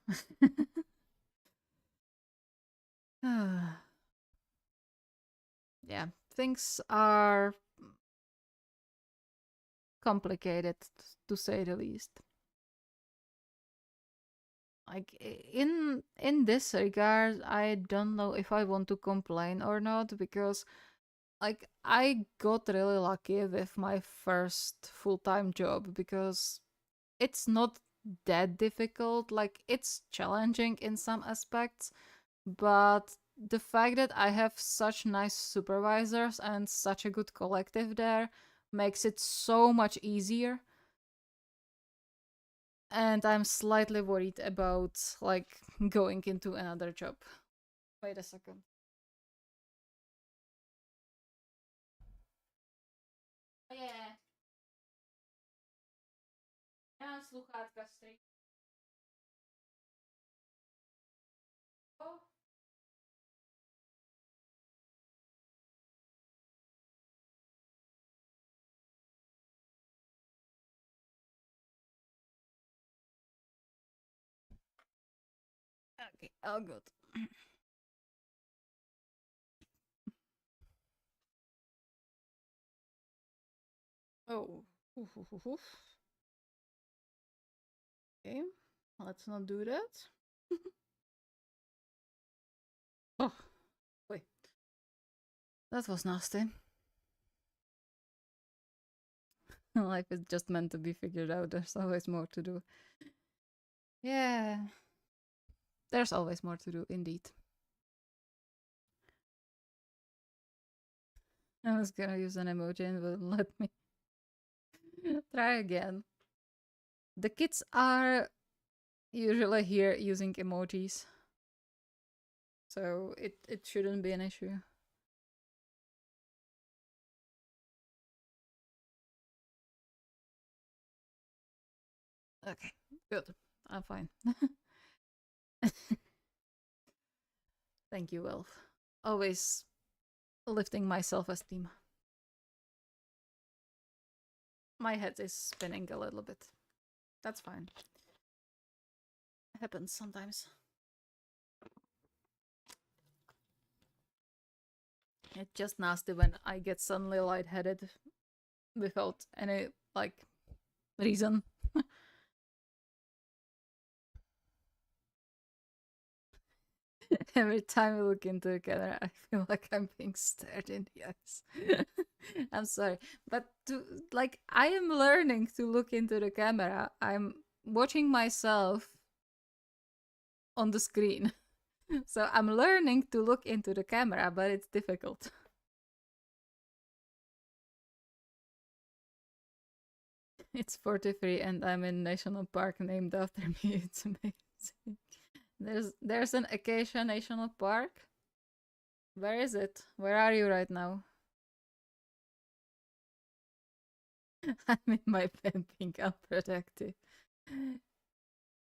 Ah, yeah, things are complicated to say the least. Like in this regard, I don't know if I want to complain or not because like I got really lucky with my first full-time job because it's not that difficult. Like it's challenging in some aspects, but the fact that I have such nice supervisors and such a good collective there makes it so much easier. And I'm slightly worried about like going into another job. Wait a second. Yeah, já sluchátka strý. Okay, all good. Oh. Oof, oof, oof, oof. Okay, let's not do that. Oh, wait. That was nasty. Life is just meant to be figured out. There's always more to do. Yeah, there's always more to do, indeed. I was gonna use an emoji and wouldn't let me. Try again. The kids are usually here using emojis, so it shouldn't be an issue. Okay, good. I'm fine. Thank you, Elf. Always lifting my self esteem. My head is spinning a little bit. That's fine. Happens sometimes. It's just nasty when I get suddenly lightheaded without any like reason. Every time I look into the camera, I feel like I'm being stared in the eyes. I'm sorry, but I am learning to look into the camera. I'm watching myself on the screen. So I'm learning to look into the camera, but it's difficult. It's 43 and I'm in national park named after me. It's amazing. There's an Acacia National Park. Where is it? Where are you right now? I'm in my bed being unproductive.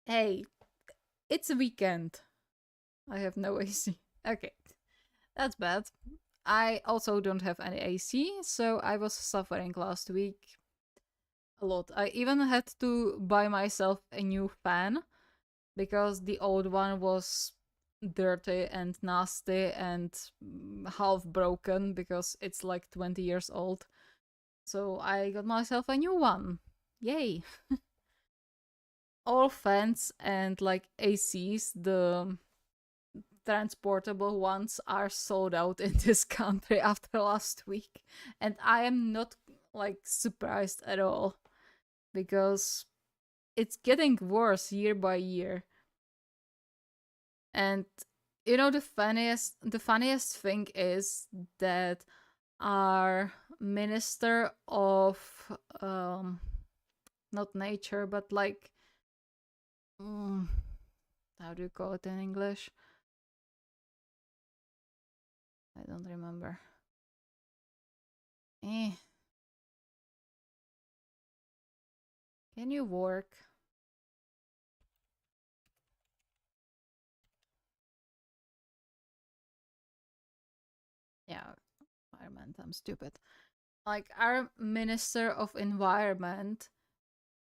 Hey, it's a weekend. I have no AC. Okay, that's bad. I also don't have any AC, so I was suffering last week a lot. I even had to buy myself a new fan because the old one was dirty and nasty and half broken because it's like 20 years old. So I got myself a new one. Yay. All fans and like ACs, the transportable ones, are sold out in this country after last week. And I am not like surprised at all because it's getting worse year by year. And you know the funniest thing is that our minister of um not nature but like mm, how do you call it in English? I don't remember. Eh, can you work? Yeah, environment. I'm stupid. Like our minister of environment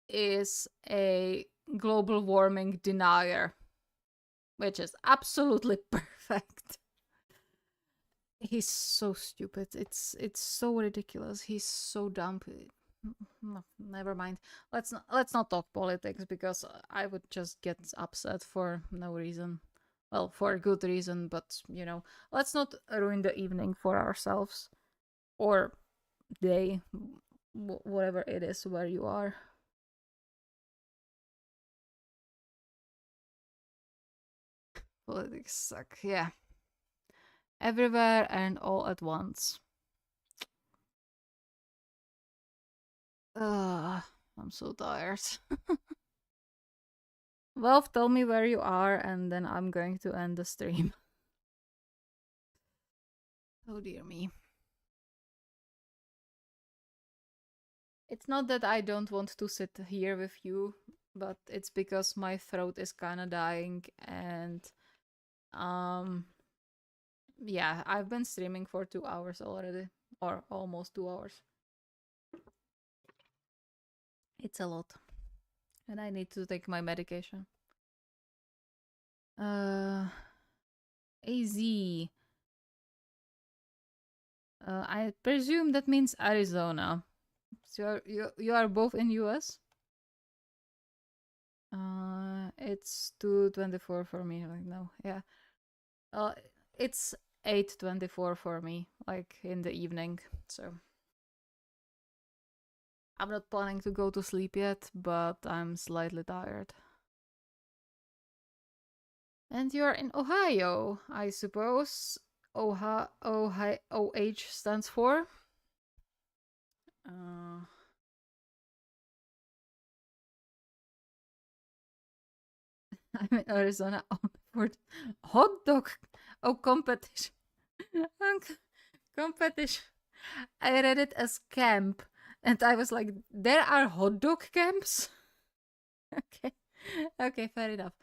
is a global warming denier, which is absolutely perfect. He's so stupid. It's so ridiculous. He's so dumb. No, never mind. Let's not talk politics because I would just get upset for no reason. Well, for a good reason, but let's not ruin the evening for ourselves or day, whatever it is where you are. Politics suck. Yeah, everywhere and all at once. Ugh, I'm so tired. Well, tell me where you are, and then I'm going to end the stream. Oh dear me. It's not that I don't want to sit here with you, but it's because my throat is kind of dying, and um, yeah, I've been streaming for 2 hours already, or almost 2 hours. It's a lot, and I need to take my medication. AZ. I presume that means Arizona. So you are both in US? It's 2:24 for me right now. Yeah. Uh, it's 8:24 for me, like in the evening. So I'm not planning to go to sleep yet, but I'm slightly tired. And you're in Ohio, I suppose. OH stands for. Uh, I'm in Arizona for hot dog. Oh, competition. Competition. I read it as camp, and I was like, there are hot dog camps? Okay. Okay, fair enough.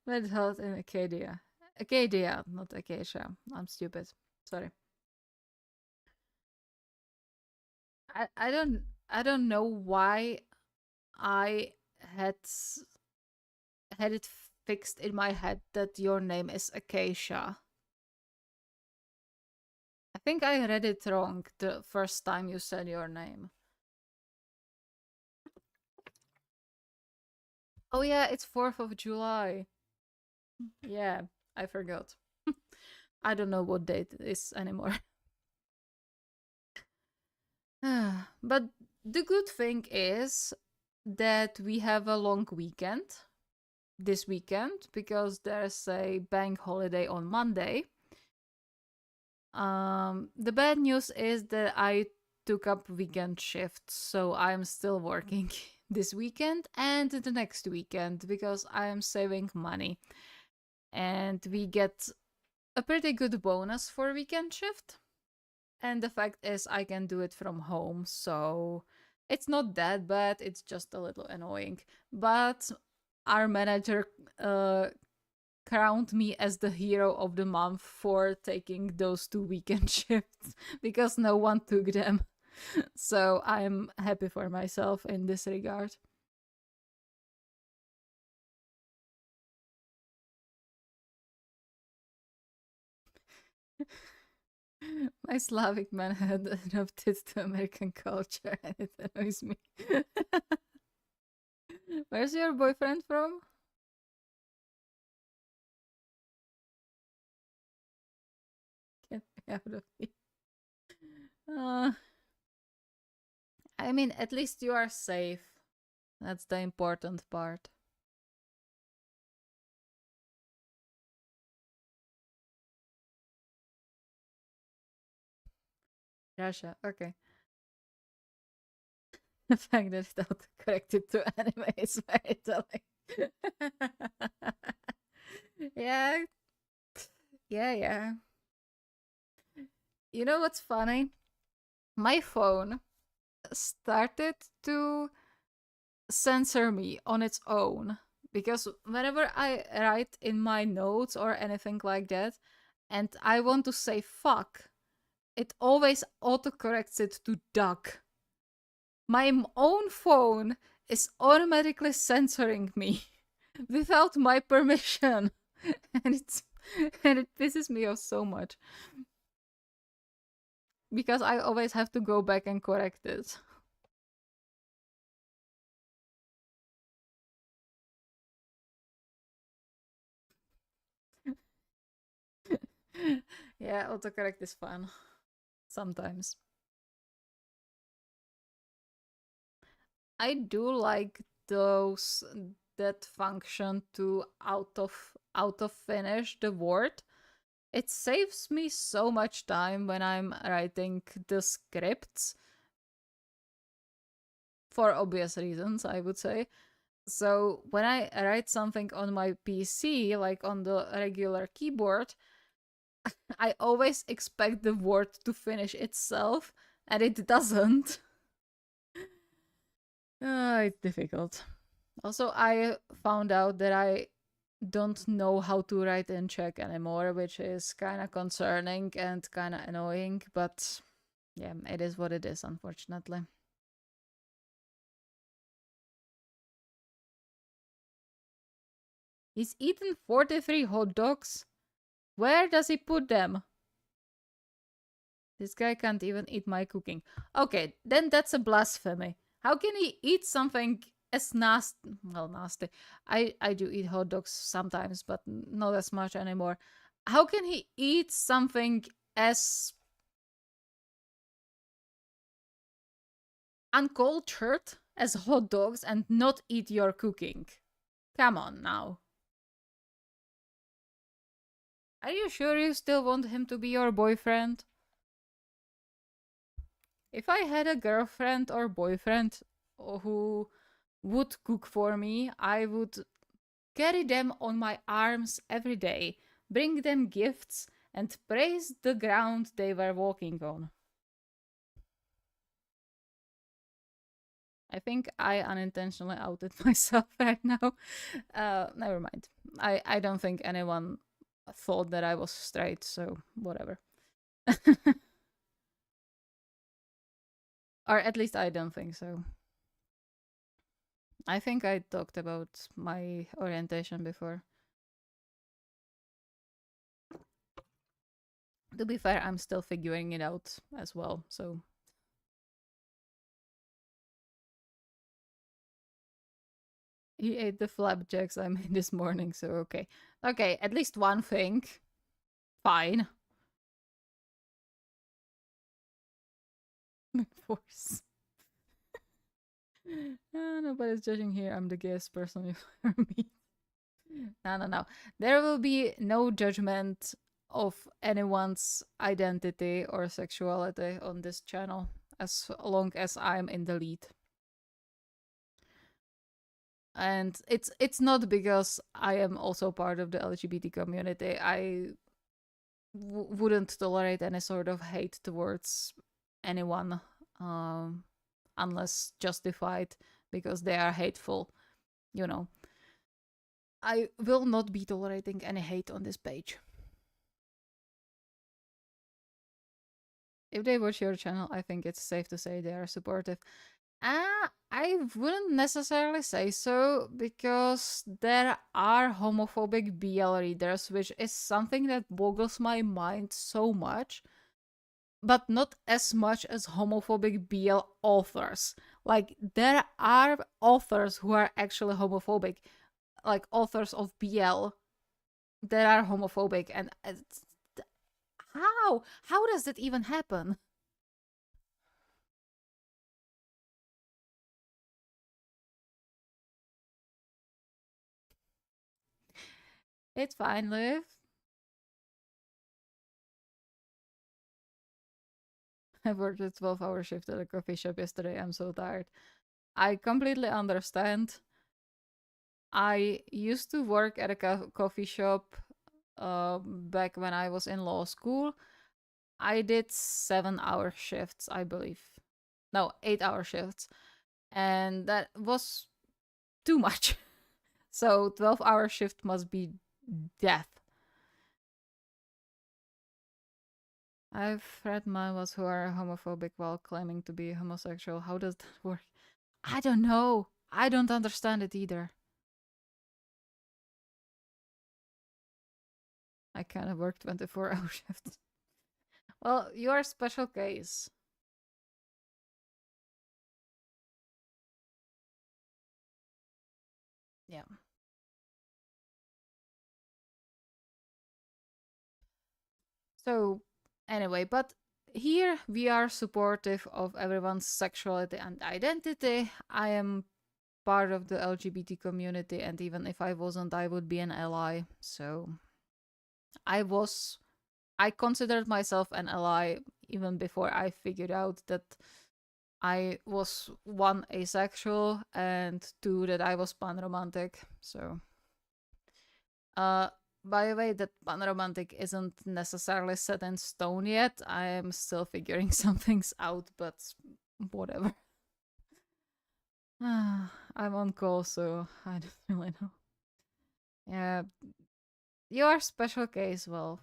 Red Hot in Acadia. Acadia, not Acacia. I'm stupid. Sorry. I don't know why I had had it fixed in my head that your name is Acacia. I think I read it wrong the first time you said your name. Oh yeah, it's 4th of July. Yeah, I forgot. I don't know what date it is anymore. But the good thing is that we have a long weekend this weekend because there's a bank holiday on Monday. The bad news is that I took up weekend shifts, so I'm still working this weekend and the next weekend because I am saving money. And we get a pretty good bonus for weekend shift. And the fact is, I can do it from home, so it's not that bad. It's just a little annoying. But our manager crowned me as the hero of the month for taking those 2 weekend shifts because no one took them. So I'm happy for myself in this regard. My Slavic man had adopted to American culture and it annoys me. Where's your boyfriend from? Get me out of here. Uh, I mean, at least you are safe. That's the important part. Russia, okay. The fact that it autocorrected to anime is very telling. Yeah, yeah. You know what's funny? My phone started to censor me on its own because whenever I write in my notes or anything like that and I want to say fuck, it always autocorrects it to duck. My own phone is automatically censoring me without my permission. and it's and it pisses me off so much because I always have to go back and correct it. Yeah, autocorrect is fun sometimes. I do like those that function to out of finish the word. It saves me so much time when I'm writing the scripts for obvious reasons, I would say. So when I write something on my PC, like on the regular keyboard, I always expect the word to finish itself, and it doesn't. It's difficult. Also, I found out that I don't know how to write in Czech anymore, which is kind of concerning and kind of annoying, but yeah, it is what it is, unfortunately. He's eaten 43 hot dogs. Where does he put them? This guy can't even eat my cooking. Okay, then that's a blasphemy. How can he eat something as nasty? Well, nasty. I do eat hot dogs sometimes, but not as much anymore. How can he eat something as uncultured as hot dogs and not eat your cooking? Come on now. Are you sure you still want him to be your boyfriend? If I had a girlfriend or boyfriend who would cook for me, I would carry them on my arms every day, bring them gifts, and praise the ground they were walking on. I think I unintentionally outed myself right now. Never mind. I don't think anyone thought that I was straight, so whatever. Or at least I don't think so. I think I talked about my orientation before. To be fair, I'm still figuring it out as well, so. He ate the flapjacks I made this morning, so okay. Okay, at least one thing. fine. Force. Nobody's judging here. I'm the guest person for me. No, no, no. There will be no judgment of anyone's identity or sexuality on this channel as long as I'm in the lead. And it's not because I am also part of the LGBT community. I wouldn't tolerate any sort of hate towards anyone unless justified because they are hateful, you know. I will not be tolerating any hate on this page. If they watch your channel, I think it's safe to say they are supportive. I wouldn't necessarily say so because there are homophobic BL readers, which is something that boggles my mind so much, but not as much as homophobic BL authors. Like, there are authors who are actually homophobic, like authors of BL that are homophobic, and how does that even happen? It's fine, Liv. I worked a 12-hour shift at a coffee shop yesterday. I'm so tired. I completely understand. I used to work at a coffee shop back when I was in law school. I did 7-hour shifts, I believe. No, 8-hour shifts. And that was too much. So 12-hour shift must be death. I've read manhwas who are homophobic while claiming to be homosexual. How does that work? I don't know. I don't understand it either. I kind of work 24-hour shifts. Well, you're a special case. Yeah. So, anyway, but here we are supportive of everyone's sexuality and identity. I am part of the LGBT community, and even if I wasn't, I would be an ally. So, I considered myself an ally even before I figured out that I was one, asexual, and two, that I was panromantic. So, uh, by the way, that panromantic isn't necessarily set in stone yet. I am still figuring some things out, but whatever. I'm on call, so I don't really know. Yeah, your special case, well,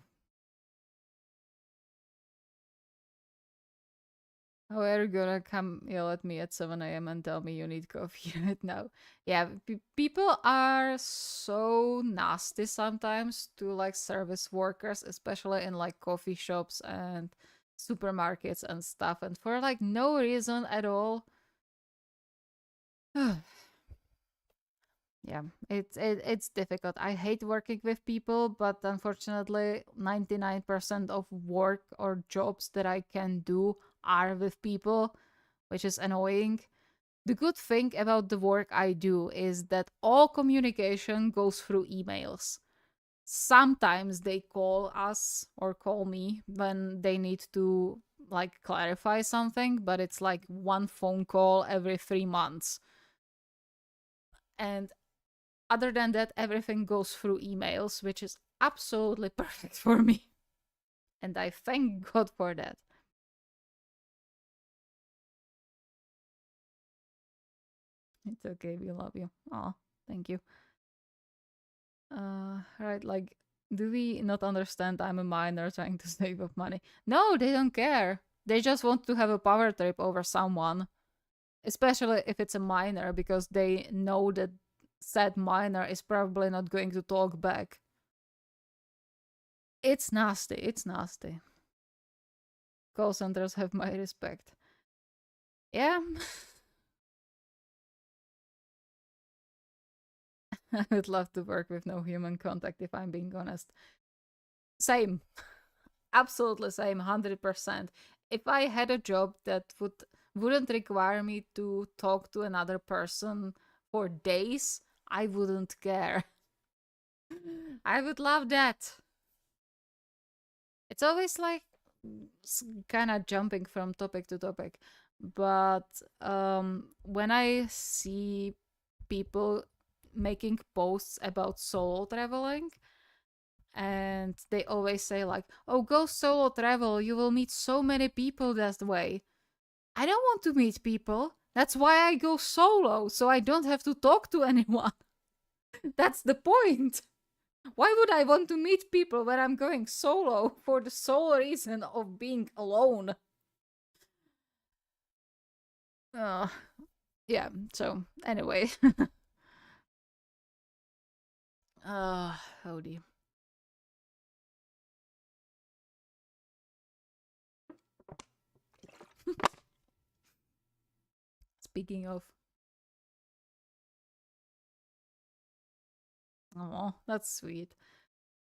how are you gonna come yell at me at 7 a.m. and tell me you need coffee right now? Yeah, people are so nasty sometimes to like service workers, especially in like coffee shops and supermarkets and stuff, and for like no reason at all. Yeah, it's difficult. I hate working with people, but unfortunately, 99% of work or jobs that I can do are with people, which is annoying. The good thing about the work I do is that all communication goes through emails. Sometimes they call us or call me when they need to like clarify something, but it's like one phone call every 3 months. And other than that, everything goes through emails, which is absolutely perfect for me. And I thank God for that. It's okay, we love you. Oh, thank you. Right, like, do we not understand I'm a minor trying to save up money? No, they don't care. They just want to have a power trip over someone. Especially if it's a minor, because they know that said minor is probably not going to talk back. It's nasty, it's nasty. Call centers have my respect. Yeah. I would love to work with no human contact if I'm being honest. Same. absolutely same, 100%. If I had a job that wouldn't require me to talk to another person for days, I wouldn't care. I would love that. It's always like kind of jumping from topic to topic, but when I see people making posts about solo traveling, and they always say like, "Oh, go solo travel, you will meet so many people that way." I don't want to meet people. That's why I go solo, so I don't have to talk to anyone. That's the point. Why would I want to meet people when I'm going solo for the sole reason of being alone? Uh, yeah, so anyway. Howdy. Speaking of. Oh, that's sweet.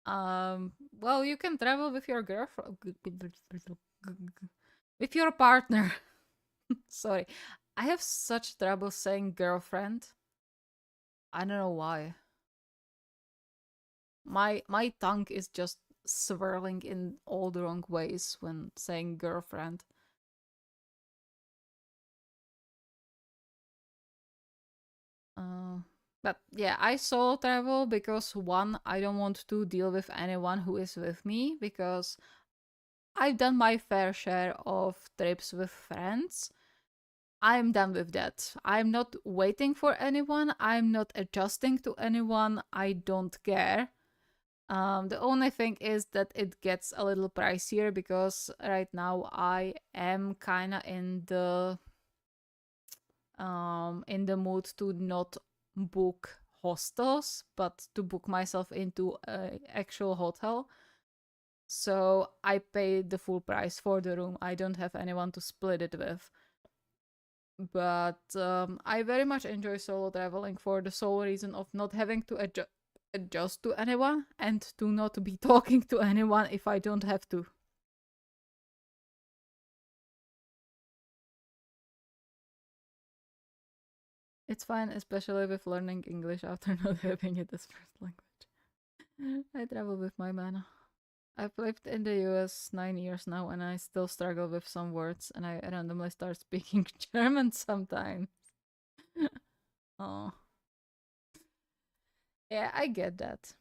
Well, you can travel with your girlfriend. With your partner. Sorry. I have such trouble saying girlfriend. I don't know why. My tongue is just swirling in all the wrong ways when saying girlfriend. Uh, but yeah, I solo travel because one, I don't want to deal with anyone who is with me because I've done my fair share of trips with friends. I'm done with that. I'm not waiting for anyone. I'm not adjusting to anyone. I don't care. The only thing is that it gets a little pricier because right now I am kind of in the mood to not book hostels, but to book myself into a actual hotel. So I pay the full price for the room. I don't have anyone to split it with. But I very much enjoy solo traveling for the sole reason of not having to adjust to anyone and to not be talking to anyone if I don't have to. It's fine, especially with learning English after not having it as first language. I travel with my man. I've lived in the US 9 years now and I still struggle with some words and I randomly start speaking German sometimes. Oh. Yeah, I get that.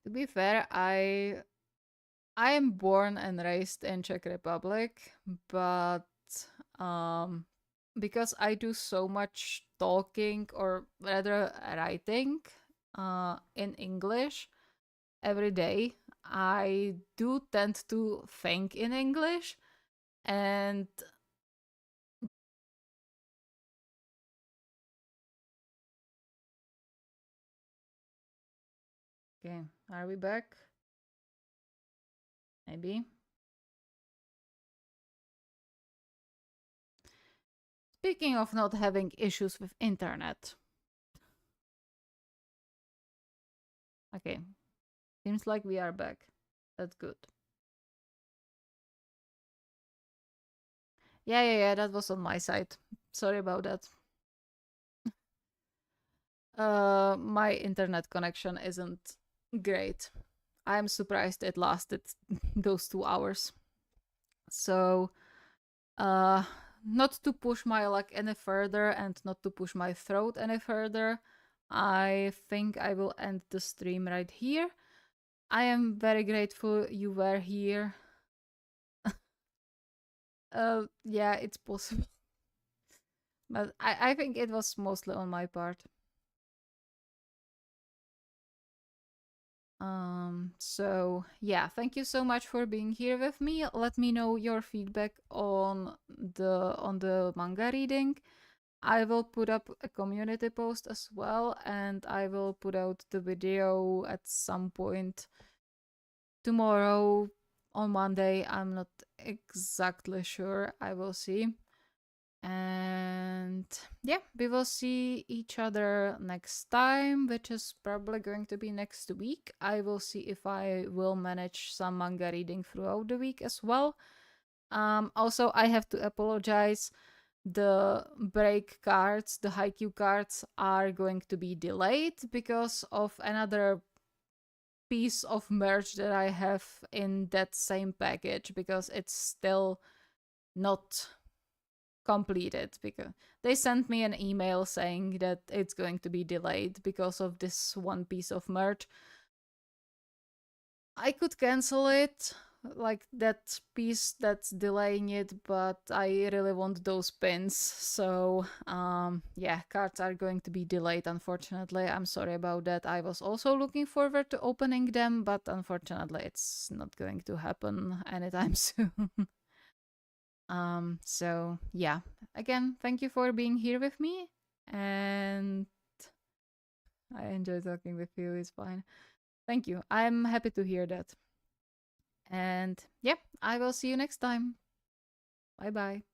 To be fair, I am born and raised in Czech Republic, but um because I do so much talking or rather writing in English every day, I do tend to think in English and okay, are we back? Maybe. Speaking of not having issues with internet. Okay. Seems like we are back. That's good. Yeah, that was on my side. Sorry about that. My internet connection isn't great. I'm surprised it lasted those 2 hours. So, uh, not to push my luck any further and not to push my throat any further, I think I will end the stream right here. I am very grateful you were here. Yeah, it's possible. But I think it was mostly on my part. So yeah, thank you so much for being here with me. Let me know your feedback on the manga reading. I will put up a community post as well, and I will put out the video at some point tomorrow on Monday. I'm not exactly sure. I will see. And yeah, we will see each other next time, which is probably going to be next week. I will see if I will manage some manga reading throughout the week as well. Also, I have to apologize. The break cards, the HAIKYUU cards, are going to be delayed because of another piece of merch that I have in that same package, because it's still not completed, because they sent me an email saying that it's going to be delayed because of this one piece of merch. I could cancel it, like that piece that's delaying it, but I really want those pins. So, yeah, cards are going to be delayed, unfortunately. I'm sorry about that. I was also looking forward to opening them, but unfortunately, it's not going to happen anytime soon. So yeah, again, thank you for being here with me, and I enjoy talking with you. It's fine. Thank you. I'm happy to hear that. And yeah, I will see you next time. Bye bye.